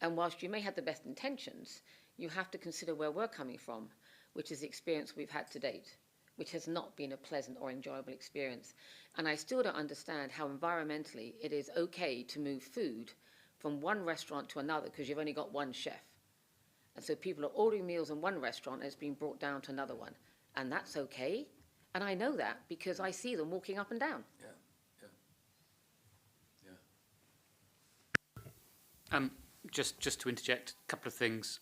And whilst you may have the best intentions, you have to consider where we're coming from, which is the experience we've had to date, which has not been a pleasant or enjoyable experience. And I still don't understand how environmentally it is okay to move food from one restaurant to another because you've only got one chef. And so people are ordering meals in one restaurant and it's being brought down to another one. And that's okay. And I know that because I see them walking up and down. Just to interject, a couple of things.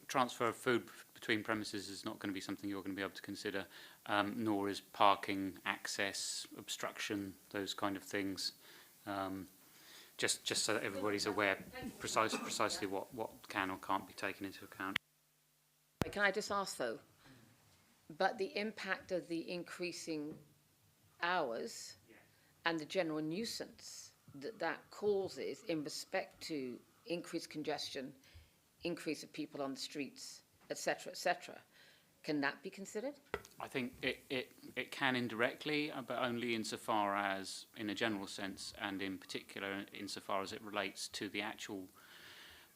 Transfer of food between premises is not going to be something you're going to be able to consider, nor is parking, access, obstruction, those kind of things. Just so that everybody's aware precisely what can or can't be taken into account. Can I just ask though, but the impact of the increasing hours and the general nuisance that causes in respect to increased congestion, increase of people on the streets, etc., can that be considered? I think it can indirectly, but only insofar as, in a general sense, and in particular insofar as it relates to the actual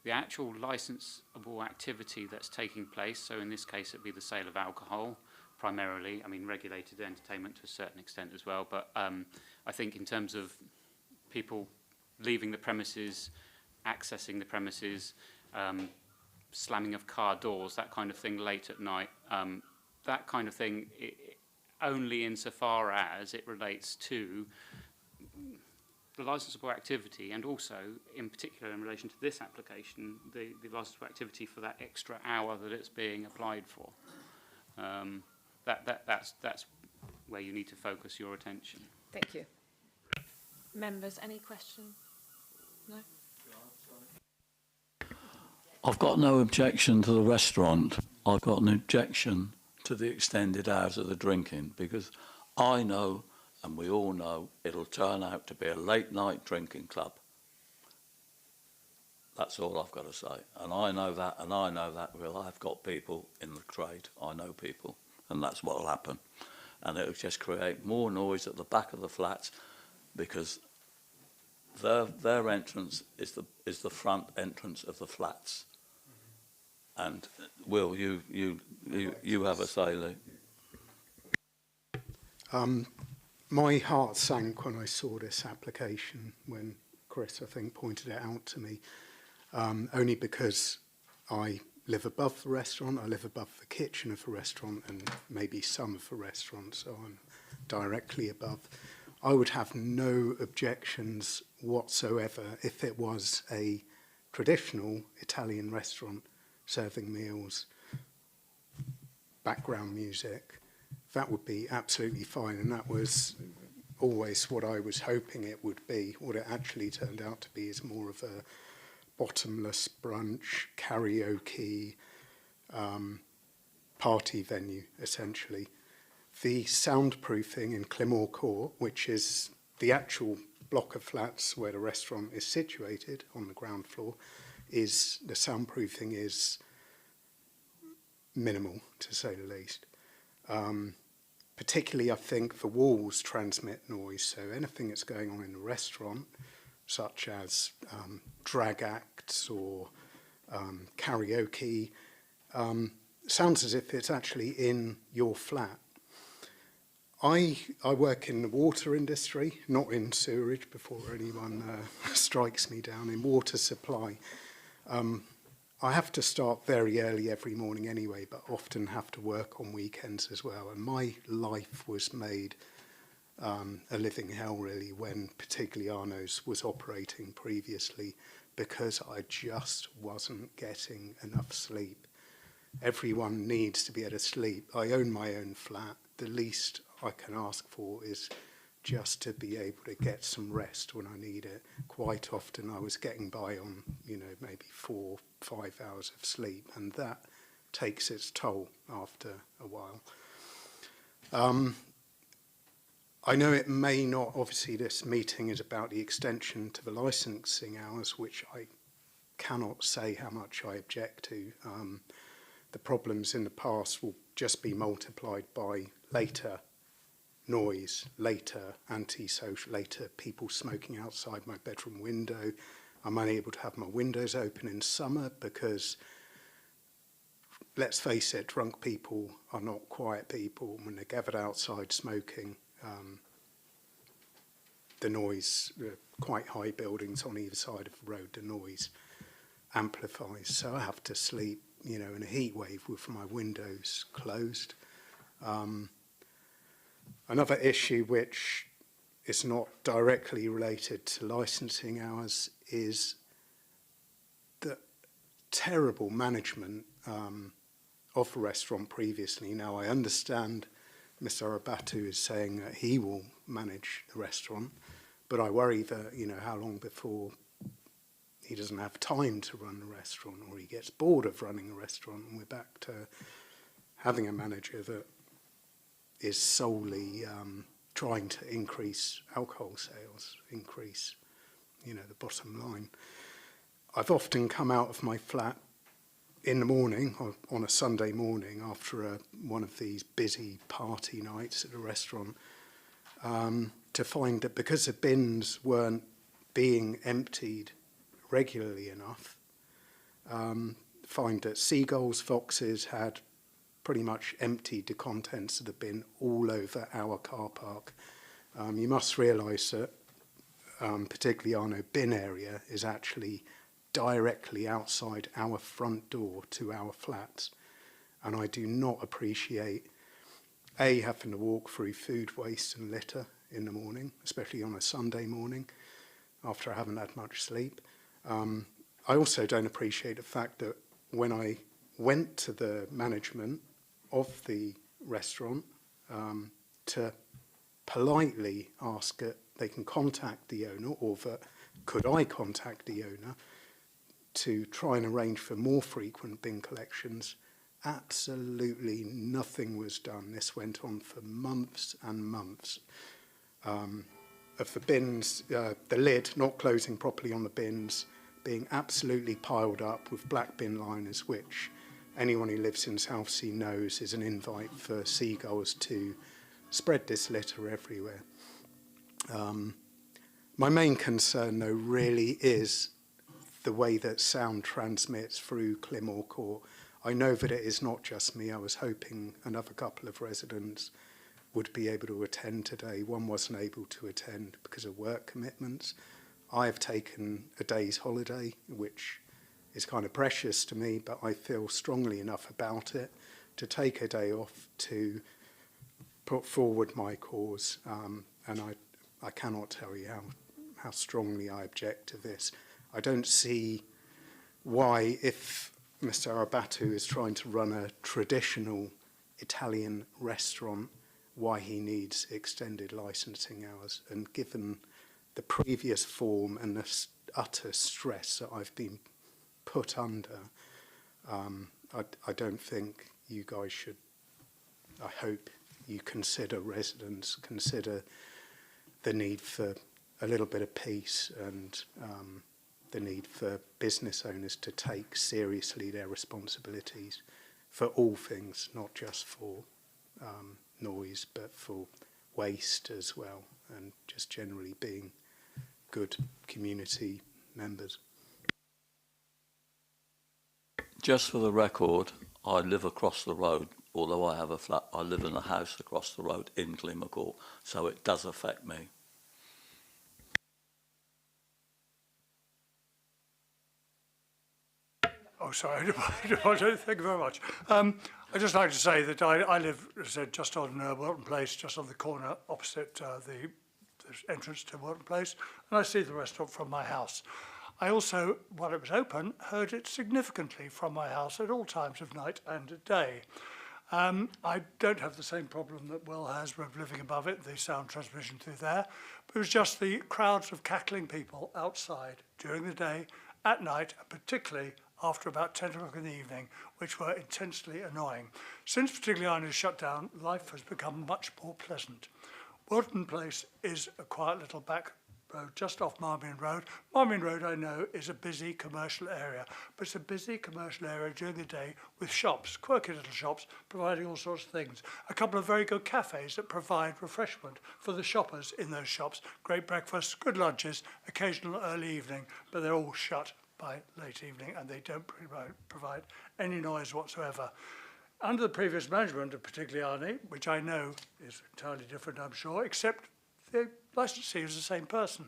licensable activity that's taking place. So in this case, it'd be the sale of alcohol, primarily. I mean, regulated entertainment to a certain extent as well. But I think in terms of people leaving the premises, accessing the premises, slamming of car doors, that kind of thing late at night, that kind of thing, only insofar as it relates to the licensable activity, and also, in particular, in relation to this application, the licensable activity for that extra hour that it's being applied for. That's where you need to focus your attention. Thank you. Members, any questions? No? I've got no objection to the restaurant. I've got an objection to the extended hours of the drinking, because I know, and we all know, it'll turn out to be a late night drinking club. That's all I've got to say. And I know that, well, I've got people in the trade. I know people, and that's what will happen. And it'll just create more noise at the back of the flats, because their entrance is the front entrance of the flats. And Will, you have a say, Lee. My heart sank when I saw this application, when Chris, I think, pointed it out to me, only because I live above the restaurant, I live above the kitchen of the restaurant and maybe some of the restaurant, so I'm directly above. I would have no objections whatsoever if it was a traditional Italian restaurant serving meals, background music. That would be absolutely fine, and that was always what I was hoping it would be. What it actually turned out to be is more of a bottomless brunch, karaoke, party venue, essentially. The soundproofing in Climore Court, which is the actual block of flats where the restaurant is situated on the ground floor, is the soundproofing is minimal, to say the least. Particularly, I think the walls transmit noise, so anything that's going on in the restaurant, such as drag acts or karaoke, sounds as if it's actually in your flat. I work in the water industry, not in sewerage, before anyone strikes me down, in water supply. I have to start very early every morning anyway, but often have to work on weekends as well. And my life was made a living hell, really, when particularly Arno's was operating previously, because I just wasn't getting enough sleep. Everyone needs to be able to sleep. I own my own flat. The least I can ask for is just to be able to get some rest when I need it. Quite often I was getting by on, maybe 4-5 hours of sleep, and that takes its toll after a while. I know it may not, obviously this meeting is about the extension to the licensing hours, which I cannot say how much I object to. The problems in the past will just be multiplied by later noise, later antisocial, later people smoking outside my bedroom window. I'm unable to have my windows open in summer because, let's face it, drunk people are not quiet people. When they're gathered outside smoking, the noise, quite high buildings on either side of the road, the noise amplifies. So I have to sleep, you know, in a heat wave with my windows closed. Another issue which is not directly related to licensing hours is the terrible management of the restaurant previously. Now, I understand Mr. Arabatu is saying that he will manage the restaurant, but I worry that, you know, how long before he doesn't have time to run the restaurant, or he gets bored of running a restaurant, and we're back to having a manager that is solely trying to increase alcohol sales, increase, you know, the bottom line. I've often come out of my flat in the morning, or on a Sunday morning, after one of these busy party nights at a restaurant, to find that because the bins weren't being emptied regularly enough, find that seagulls, foxes had pretty much emptied the contents of the bin all over our car park. You must realise that particularly Arno bin area is actually directly outside our front door to our flats. And I do not appreciate, A, having to walk through food waste and litter in the morning, especially on a Sunday morning after I haven't had much sleep. I also don't appreciate the fact that when I went to the management of the restaurant to politely ask that they can contact the owner, or that could I contact the owner to try and arrange for more frequent bin collections, absolutely nothing was done. This went on for months and months. Of the bins, the lid not closing properly on the bins, being absolutely piled up with black bin liners, which anyone who lives in Southsea knows is an invite for seagulls to spread this litter everywhere. My main concern, though, really is the way that sound transmits through Climore Court. I know that it is not just me. I was hoping another couple of residents would be able to attend today. One wasn't able to attend because of work commitments. I have taken a day's holiday, which is kind of precious to me, but I feel strongly enough about it to take a day off to put forward my cause. And I cannot tell you how strongly I object to this. I don't see why, if Mr. Arabatu is trying to run a traditional Italian restaurant, why he needs extended licensing hours. And given the previous form and the utter stress that I've been put under, I don't think you guys should. I hope you consider, residents, consider the need for a little bit of peace and the need for business owners to take seriously their responsibilities for all things, not just for noise, but for waste as well, and just generally being good community members. Just for the record, I live across the road. Although I have a flat, I live in a house across the road in Climore Court, so it does affect me. Oh, sorry. Thank you very much. I'd just like to say that I live, as I said, just on Wharton Place, just on the corner opposite the entrance to Wharton Place, and I see the restaurant from my house. I also, while it was open, heard it significantly from my house at all times of night and day. I don't have the same problem that Will has with living above it, the sound transmission through there, but it was just the crowds of cackling people outside during the day, at night, and particularly after about 10 o'clock in the evening, which were intensely annoying. Since Partigliano's shut down, life has become much more pleasant. Wilton Place is a quiet little back road just off Marmion Road. Marmion Road, I know, is a busy commercial area, but it's a busy commercial area during the day with shops, quirky little shops, providing all sorts of things. A couple of very good cafes that provide refreshment for the shoppers in those shops. Great breakfasts, good lunches, occasional early evening, but they're all shut by late evening and they don't provide any noise whatsoever. Under the previous management of Partigliani, which I know is entirely different, I'm sure, except the licensee was the same person.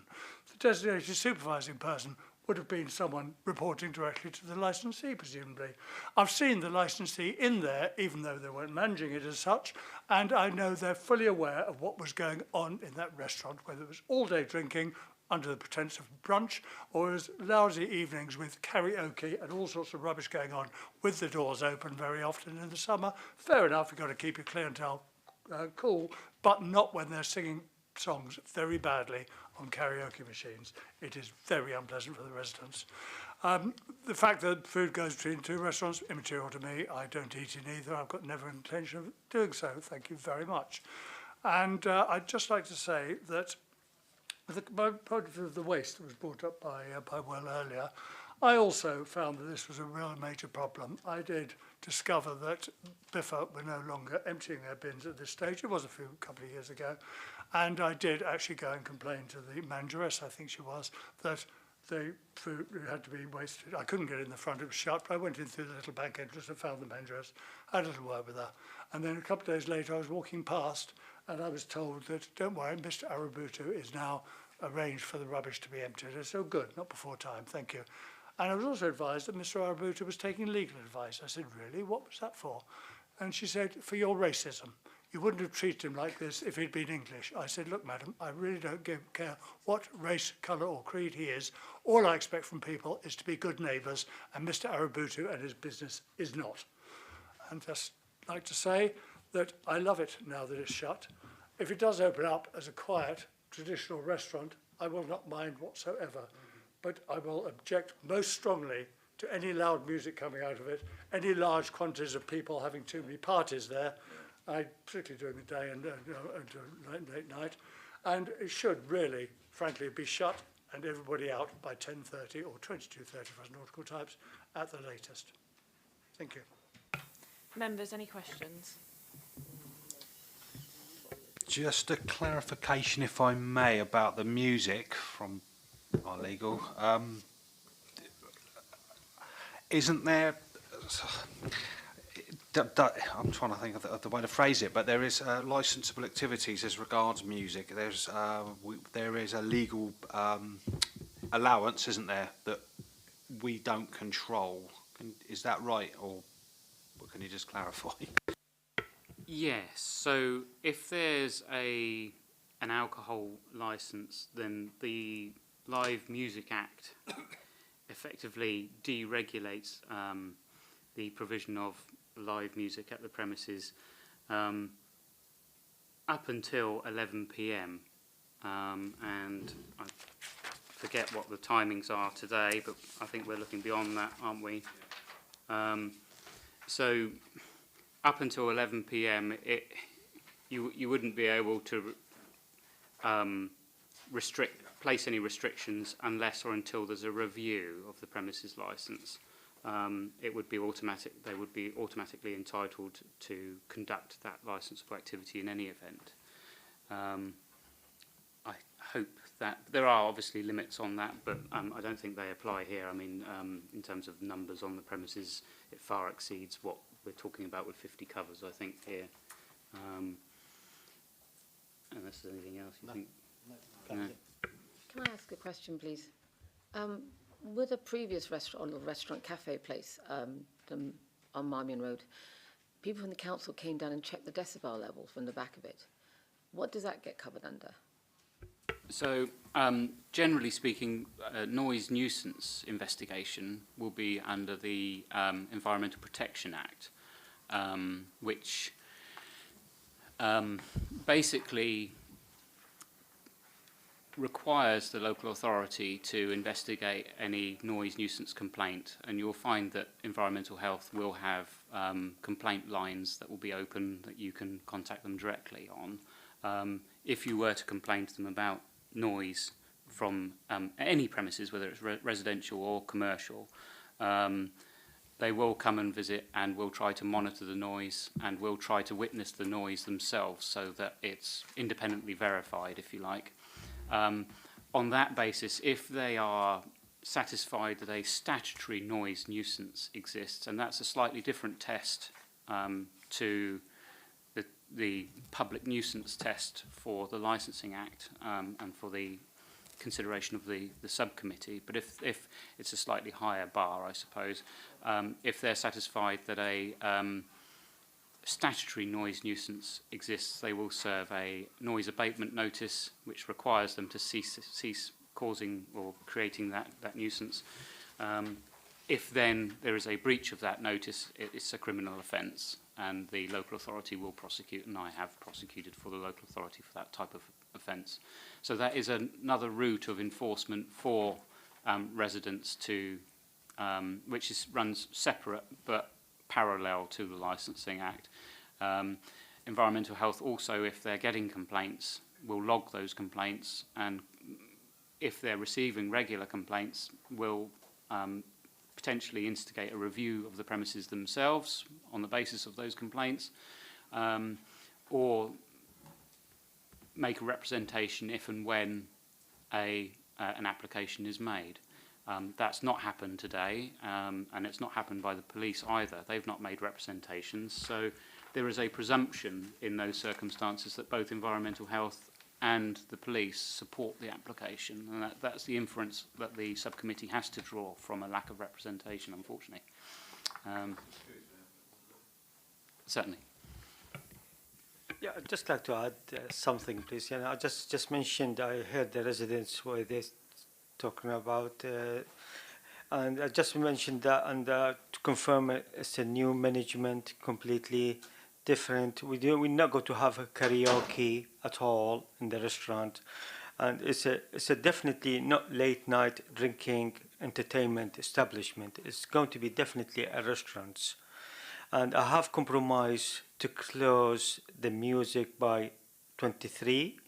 The designated supervising person would have been someone reporting directly to the licensee, presumably. I've seen the licensee in there, even though they weren't managing it as such, and I know they're fully aware of what was going on in that restaurant, whether it was all-day drinking under the pretense of brunch, or as lousy evenings with karaoke and all sorts of rubbish going on with the doors open very often in the summer. Fair enough, you've got to keep your clientele cool, but not when they're singing songs very badly on karaoke machines. It is very unpleasant for the residents. The fact that food goes between two restaurants, immaterial to me. I don't eat in either. I've got never intention of doing so. Thank you very much. And I'd just like to say that my point of view of the waste that was brought up by Will earlier, I also found that this was a real major problem. I did discover that Biffa were no longer emptying their bins at this stage. It was a couple of years ago. And I did actually go and complain to the manageress, I think she was, that the food had to be wasted. I couldn't get in the front, it was shut, but I went in through the little back entrance and found the manageress, had a little word with her. And then a couple of days later, I was walking past and I was told that, don't worry, Mr. Arabutu is now arranged for the rubbish to be emptied. I said, oh, good, not before time, thank you. And I was also advised that Mr. Arabutu was taking legal advice. I said, really? What was that for? And she said, for your racism. You wouldn't have treated him like this if he'd been English. I said, look, madam, I really don't care what race, colour or creed he is. All I expect from people is to be good neighbours, and Mr. Arabutu and his business is not. And just like to say that I love it now that it's shut. If it does open up as a quiet, traditional restaurant, I will not mind whatsoever. But I will object most strongly to any loud music coming out of it, any large quantities of people having too many parties there, particularly during the day and late night. And it should really, frankly, be shut and everybody out by 10:30 or 22:30 for us nautical types at the latest. Thank you. Members, any questions? Just a clarification, if I may, about the music from our legal. Isn't there... I'm trying to think of the way to phrase it, but there is licensable activities as regards music. There is a legal allowance, isn't there, that we don't control. Is that right, or can you just clarify? Yes. So if there's an alcohol license, then the Live Music Act effectively deregulates the provision of live music at the premises up until 11 p.m. And I forget what the timings are today, but I think we're looking beyond that, aren't we? So up until 11 p.m. you wouldn't be able to place any restrictions unless or until there's a review of the premises license. It would be automatic. They would be automatically entitled to conduct that licensable activity in any event. I hope that there are obviously limits on that, but I don't think they apply here. I mean, in terms of numbers on the premises, it far exceeds what we're talking about with 50 covers, I think, here. Unless there's anything else you think? No. Can I ask a question, please? With a previous restaurant cafe place on Marmion Road, people from the council came down and checked the decibel level from the back of it. What does that get covered under? So, generally speaking, noise nuisance investigation will be under the Environmental Protection Act, which requires the local authority to investigate any noise nuisance complaint, and you'll find that environmental health will have complaint lines that will be open that you can contact them directly on. If you were to complain to them about noise from any premises, whether it's residential or commercial, they will come and visit and will try to monitor the noise and will try to witness the noise themselves so that it's independently verified, if you like. On that basis, if they are satisfied that a statutory noise nuisance exists, and that's a slightly different test to the public nuisance test for the Licensing Act and for the consideration of the subcommittee, but if it's a slightly higher bar, I suppose, if they're satisfied that a statutory noise nuisance exists, they will serve a noise abatement notice which requires them to cease causing or creating that nuisance. If then there is a breach of that notice, it's a criminal offence and the local authority will prosecute, and I have prosecuted for the local authority for that type of offence. So that is another route of enforcement for residents to, which runs separate but parallel to the Licensing Act. Environmental health also, if they're getting complaints, will log those complaints, and if they're receiving regular complaints, will potentially instigate a review of the premises themselves on the basis of those complaints, or make a representation if and when an application is made. That's not happened today, and it's not happened by the police either. They've not made representations, so there is a presumption in those circumstances that both environmental health and the police support the application, and that's the inference that the subcommittee has to draw from a lack of representation, unfortunately. Certainly. Yeah, I'd just like to add something, please. I just mentioned, I heard the residents were they talking about, and I just mentioned that, and to confirm it's a new management, completely different. We're not going to have a karaoke at all in the restaurant, and it's a definitely not late night drinking entertainment establishment. It's going to be definitely a restaurant. And I have compromised to close the music by 23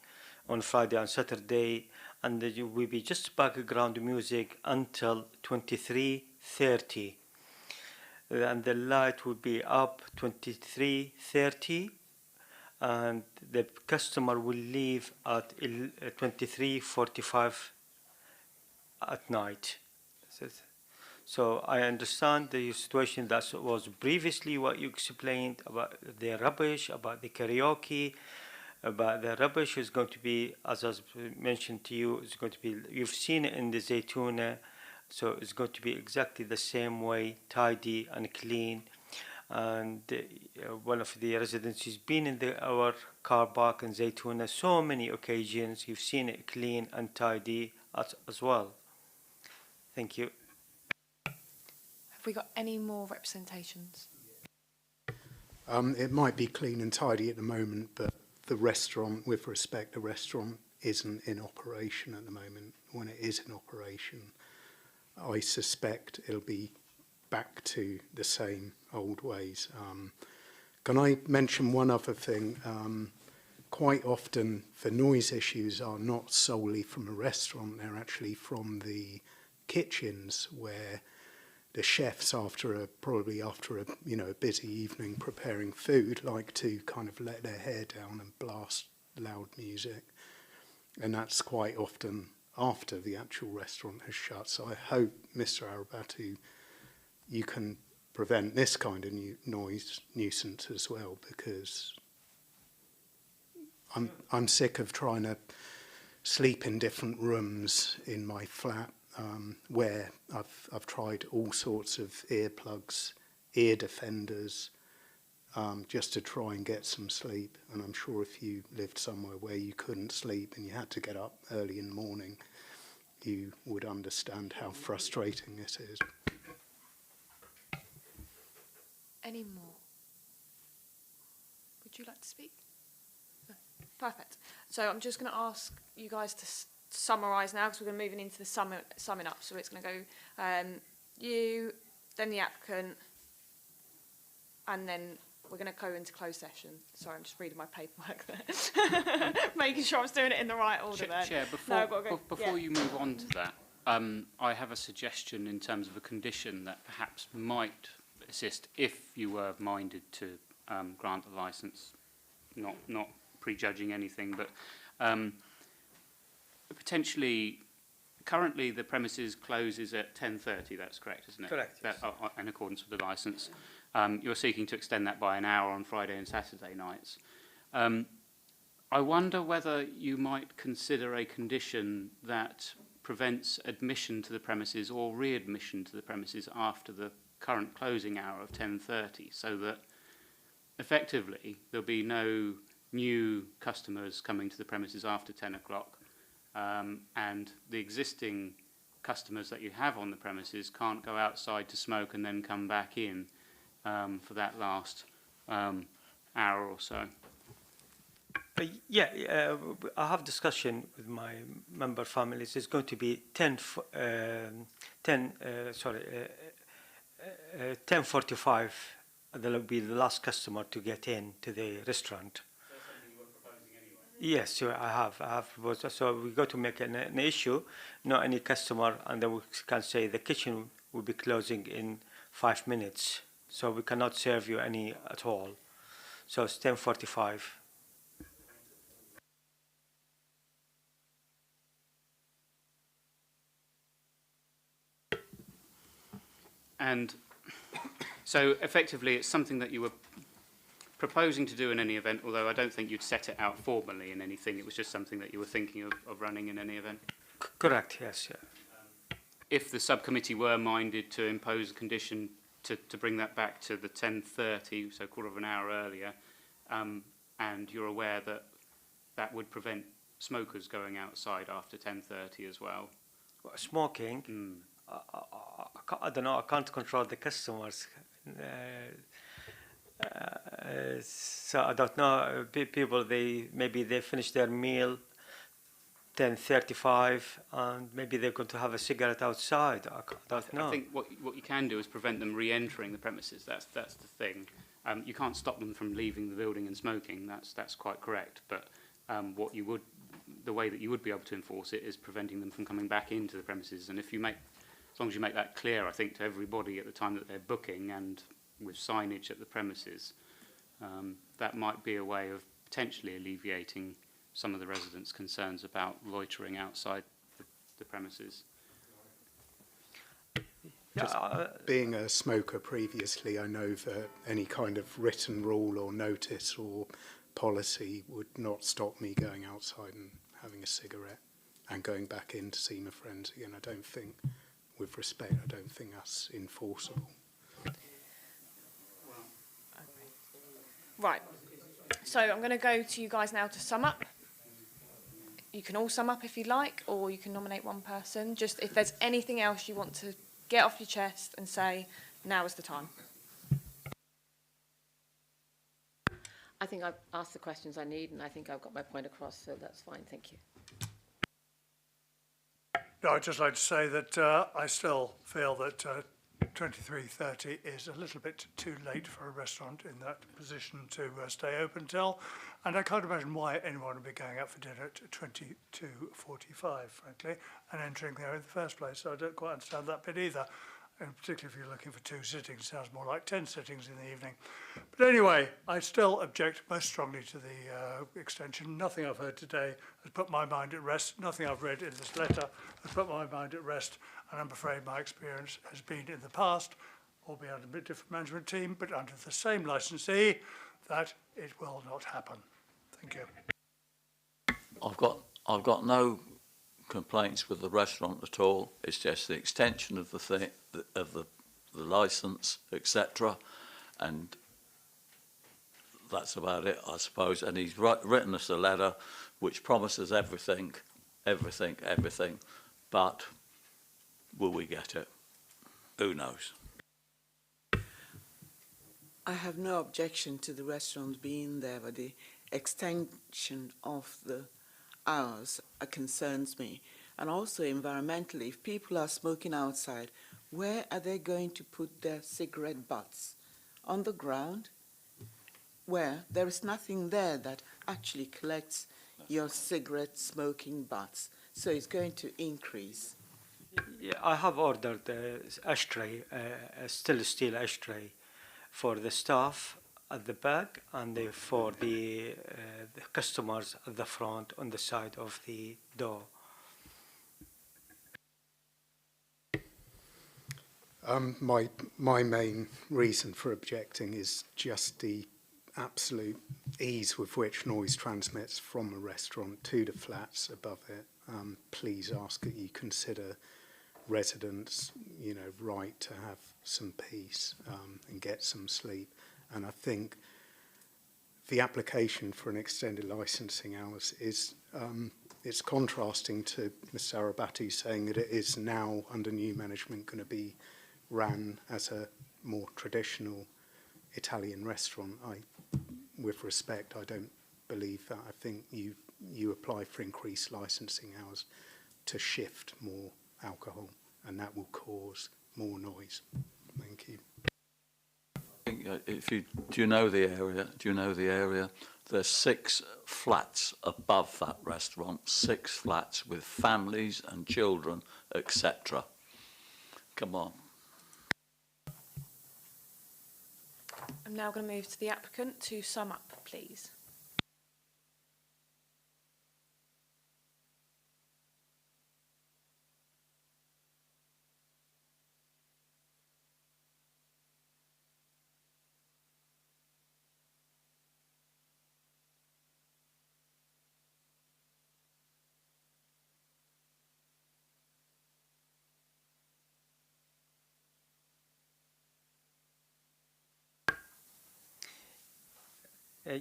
on Friday and Saturday, and there will be just background music until 23:30. And the light will be up 23:30, and the customer will leave at 23:45 at night. So I understand the situation that was previously what you explained about the rubbish, about the karaoke, about the rubbish is going to be, as I mentioned to you, it's going to be, you've seen it in the Zaytuna, so it's going to be exactly the same way, tidy and clean. And one of the residents has been in our car park in Zaytuna so many occasions, you've seen it clean and tidy as well. Thank you. Have we got any more representations? It might be clean and tidy at the moment, but the restaurant, with respect, the restaurant isn't in operation at the moment. When it is in operation, I suspect it'll be back to the same old ways. Can I mention one other thing? Quite often, the noise issues are not solely from a restaurant, they're actually from the kitchens where the chefs, probably after a busy evening preparing food, like to kind of let their hair down and blast loud music, and that's quite often after the actual restaurant has shut. So I hope, Mr. Arabatu, you can prevent this kind of noise nuisance as well, because I'm sick of trying to sleep in different rooms in my flat. Where I've tried all sorts of earplugs, ear defenders, just to try and get some sleep. And I'm sure if you lived somewhere where you couldn't sleep and you had to get up early in the morning, you would understand how frustrating it is. Any more? Would you like to speak? No. Perfect. So I'm just going to ask you guys to summarise now because we're going to moving into the summing up. So it's going to go you, then the applicant, and then we're going to go into closed session. Sorry, I'm just reading my paperwork there. Making sure I'm doing it in the right order there. Chair, before you move on to that, I have a suggestion in terms of a condition that perhaps might assist if you were minded to grant the licence, not prejudging anything, but potentially, currently the premises closes at 10:30, that's correct, isn't it? Correct, yes. In accordance with the licence. You're seeking to extend that by an hour on Friday and Saturday nights. I wonder whether you might consider a condition that prevents admission to the premises or readmission to the premises after the current closing hour of 10:30, so that effectively there'll be no new customers coming to the premises after 10 o'clock, and the existing customers that you have on the premises can't go outside to smoke and then come back in for that last hour or so. I have discussion with my member families. It's going to be 10:45. That will be the last customer to get in to the restaurant. That's something you were proposing anyway? Yes, so I have. So we got to make an issue, not any customer, and then we can say the kitchen will be closing in 5 minutes. So we cannot serve you any at all. So it's 10:45. And so effectively it's something that you were proposing to do in any event, although I don't think you'd set it out formally in anything. It was just something that you were thinking of running in any event. Correct, yes. Yeah. If the subcommittee were minded to impose a condition to bring that back to the 10:30, so a quarter of an hour earlier, and you're aware that that would prevent smokers going outside after 10:30 as well. Smoking? I don't know, I can't control the customers. So I don't know, people, maybe they finish their meal 10:35 and maybe they're going to have a cigarette outside. I don't know. I think what you can do is prevent them re-entering the premises. That's the thing. You can't stop them from leaving the building and smoking. That's quite correct. But the way that you would be able to enforce it is preventing them from coming back into the premises. And if you as long as you make that clear, I think, to everybody at the time that they're booking and with signage at the premises, that might be a way of potentially alleviating some of the residents' concerns about loitering outside the premises. Just being a smoker previously, I know that any kind of written rule or notice or policy would not stop me going outside and having a cigarette and going back in to see my friends again. I don't think, with respect, I don't think that's enforceable. Right. So I'm going to go to you guys now to sum up. You can all sum up if you like, or you can nominate one person. Just if there's anything else you want to get off your chest and say, now is the time. I think I've asked the questions I need, and I think I've got my point across, so that's fine. Thank you. No, I'd just like to say that I still feel that 23:30 is a little bit too late for a restaurant in that position to stay open till, and I can't imagine why anyone would be going out for dinner at 22:45, frankly, and entering there in the first place. So I don't quite understand that bit either, and particularly if you're looking for 2 sittings, it sounds more like 10 sittings in the evening. But anyway, I still object most strongly to the extension. Nothing I've heard today has put my mind at rest. Nothing I've read in this letter has put my mind at rest. And I'm afraid my experience has been in the past, albeit under a bit different management team, but under the same licensee, that it will not happen. Thank you. I've got no complaints with the restaurant at all. It's just the extension of the license, etc. And that's about it, I suppose. And he's written us a letter which promises everything, but will we get it? Who knows? I have no objection to the restaurant being there, but the extension of the hours concerns me. And also environmentally, if people are smoking outside, where are they going to put their cigarette butts? On the ground, where there is nothing there that actually collects your cigarette smoking butts. So it's going to increase. Yeah, I have ordered ashtray, a stainless steel ashtray for the staff at the back and for the customers at the front on the side of the door. My main reason for objecting is just the absolute ease with which noise transmits from a restaurant to the flats above it. Please ask that you consider residents, right to have some peace and get some sleep. And I think the application for an extended licensing hours is it's contrasting to Ms. Sarabatu saying that it is now under new management going to be ran as a more traditional Italian restaurant. With respect, I don't believe that. I think you apply for increased licensing hours to shift more alcohol, and that will cause more noise. Thank you. Do you know the area? Do you know the area? There's 6 flats above that restaurant, 6 flats with families and children, etc. Come on. I'm now going to move to the applicant to sum up, please.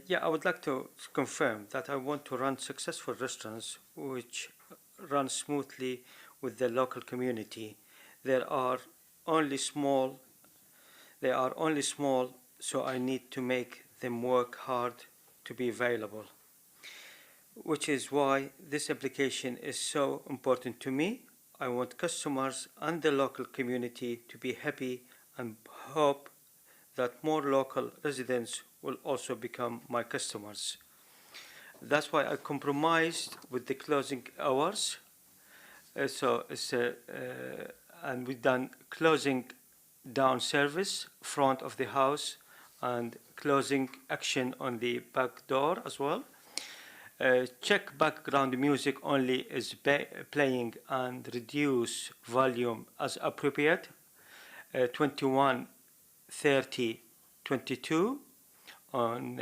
Yeah, I would like to confirm that I want to run successful restaurants which run smoothly with the local community. They are only small, so I need to make them work hard to be available, which is why this application is so important to me. I want customers and the local community to be happy and hope that more local residents will also become my customers. That's why I compromised with the closing hours. And we've done closing down service, front of the house, and closing action on the back door as well. Check background music only is playing and reduce volume as appropriate. 21, 30, 22. And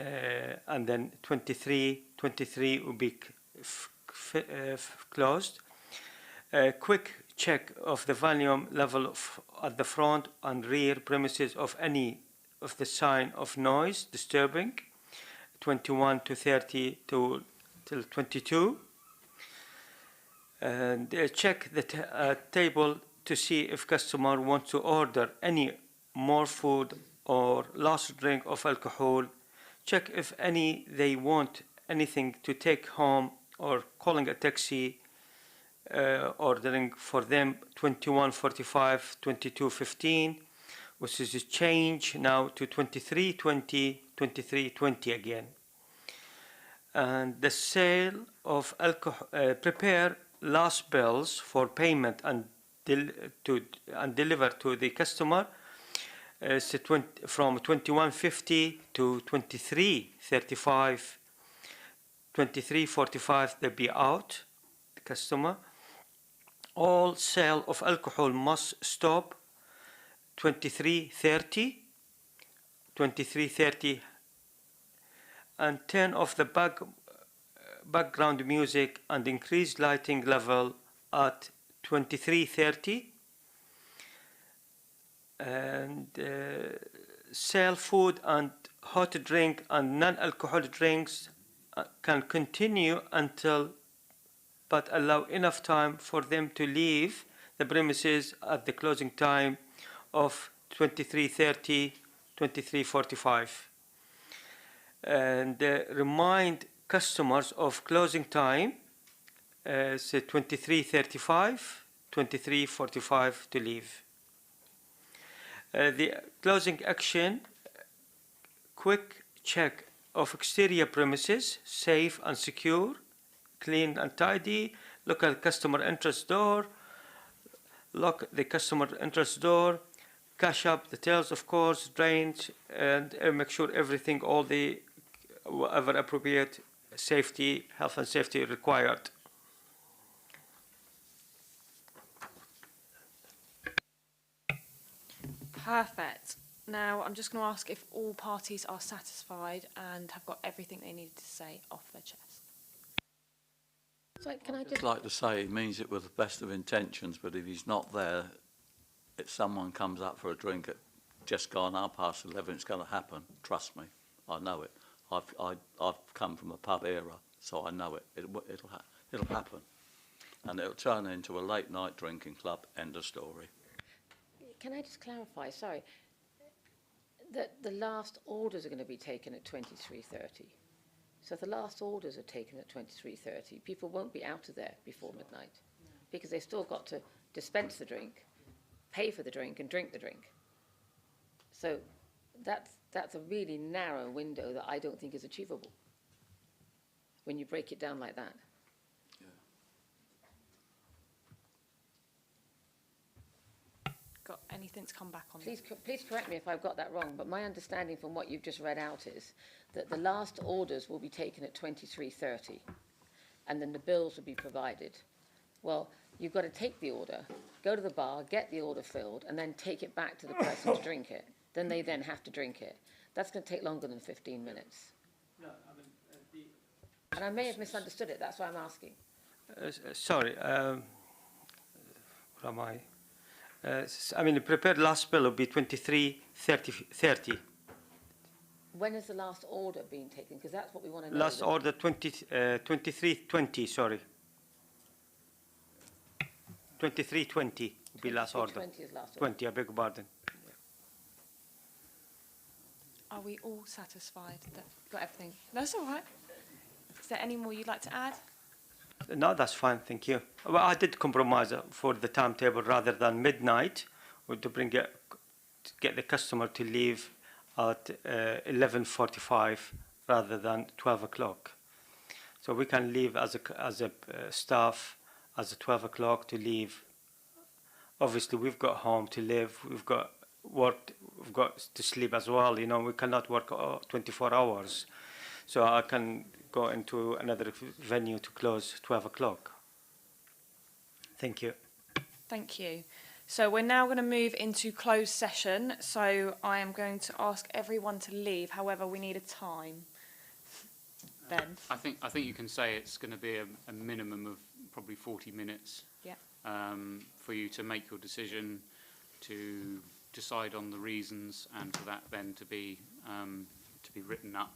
then 23 will be closed. Quick check of the volume level at the front and rear premises of any of the sign of noise disturbing. 21 to 30 till 22. And check the table to see if customer wants to order any more food or last drink of alcohol. Check if they want anything to take home or calling a taxi, ordering for them 21:45, 22:15, which is a change now to 23:20, 23:20 again. And the sale of alcohol, prepare last bills for payment and deliver to the customer. From 21:50 to 23:35, 23:45 they'll be out, the customer. All sale of alcohol must stop 23:30, 23:30, and turn off the background music and increase lighting level at 23:30. And sell food and hot drink and non-alcoholic drinks can continue but allow enough time for them to leave the premises at the closing time of 23:30, 23:45. And remind customers of closing time say 23:35, 23:45 to leave. The closing action, quick check of exterior premises, safe and secure, clean and tidy, look at customer entrance door, lock the customer entrance door, cash up the tails, of course, drains, and make sure everything, all the whatever appropriate safety, health and safety required. Perfect. Now, I'm just going to ask if all parties are satisfied and have got everything they needed to say off their chest. So can I I'd just... like to say he means it with the best of intentions, but if he's not there, if someone comes up for a drink at just gone 11:30, it's going to happen. Trust me, I know it. I've come from a pub era, so I know it. It'll happen, and it'll turn into a late night drinking club. End of story. Can I just clarify, sorry, that the last orders are going to be taken at 23:30. So if the last orders are taken at 23:30, people won't be out of there before midnight because they've still got to dispense the drink, pay for the drink and drink the drink. So that's a really narrow window that I don't think is achievable when you break it down like that. Got anything to come back on? Please correct me if I've got that wrong, but my understanding from what you've just read out is that the last orders will be taken at 23:30 and then the bills will be provided. Well, you've got to take the order, go to the bar, get the order filled, and then take it back to the person to drink it. Then they then have to drink it. That's going to take longer than 15 minutes. No, I mean, And I may have misunderstood it, that's why I'm asking. sorry, what am I? I mean, the prepared last bill will be 23:30. When is the last order being taken? Because that's what we want to know. Last order 23:20. Sorry, 23:20 will be last order. 20 is last order. 20. I beg your pardon. Are we all satisfied that we've got everything? That's all right. Is there any more you'd like to add? No, that's fine, thank you. Well, I did compromise for the timetable rather than midnight, or to bring it, to get the customer to leave at 11:45 rather than 12 o'clock. So we can leave as a staff as 12 o'clock to leave. Obviously, we've got home to live, we've got work, we've got to sleep as well. You know, we cannot work 24 hours. So I can go into another venue to close 12 o'clock. Thank you. Thank you. So we're now going to move into closed session. So I am going to ask everyone to leave. However, we need a time. Ben? I think you can say it's going to be a minimum of probably 40 minutes. Yeah. For you to make your decision, to decide on the reasons, and for that then to be written up.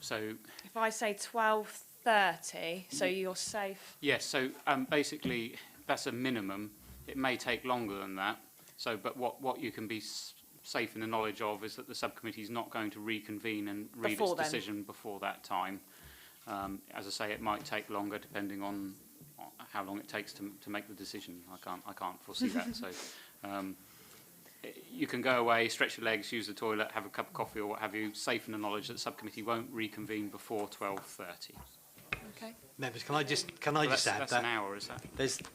So if I say 12:30, so you're safe. yes. So basically, that's a minimum. It may take longer than that. So, but what you can be safe in the knowledge of is that the subcommittee is not going to reconvene and read its decision before that time. As I say, it might take longer depending on how long it takes to make the decision. I can't foresee that. So. You can go away, stretch your legs, use the toilet, have a cup of coffee or what have you, safe in the knowledge that the subcommittee won't reconvene before 12:30. Okay. Members, can I just add that's that an hour, is that?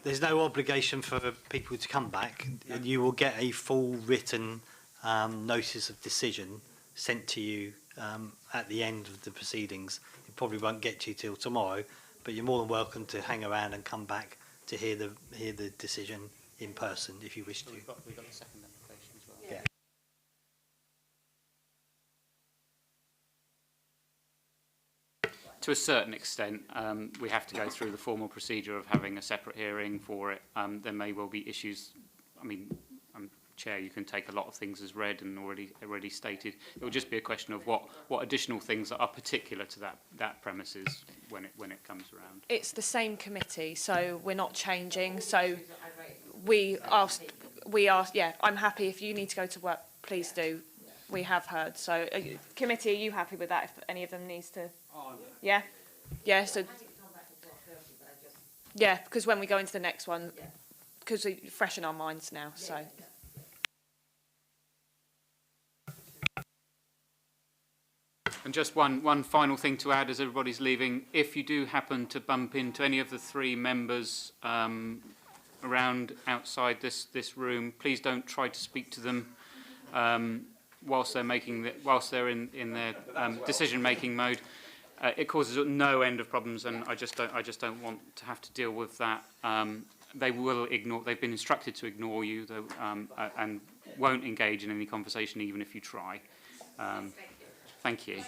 there's no obligation for people to come back. You will get a full written notice of decision sent to you at the end of the proceedings. It probably won't get to you till tomorrow, but you're more than welcome to hang around and come back to hear the decision in person if you wish to. We've got the second application as well. Yeah. To a certain extent, we have to go through the formal procedure of having a separate hearing for it. There may well be issues. I mean, Chair, you can take a lot of things as read and already stated. It will just be a question of what additional things are particular to that premises when it comes around. It's the same committee, so we're not changing. So we asked. Yeah, I'm happy. If you need to go to work, please do. We have heard. So, committee, are you happy with that? If any of them needs to, yeah, yeah. So, Yeah, because when we go into the next one, because we fresh in our minds now, so. And just one final thing to add as everybody's leaving. If you do happen to bump into any of the three members around outside this room, please don't try to speak to them whilst they're in their decision-making mode. It causes no end of problems, and I just don't want to have to deal with that. They will ignore. They've been instructed to ignore you, though, and won't engage in any conversation even if you try. Thank you.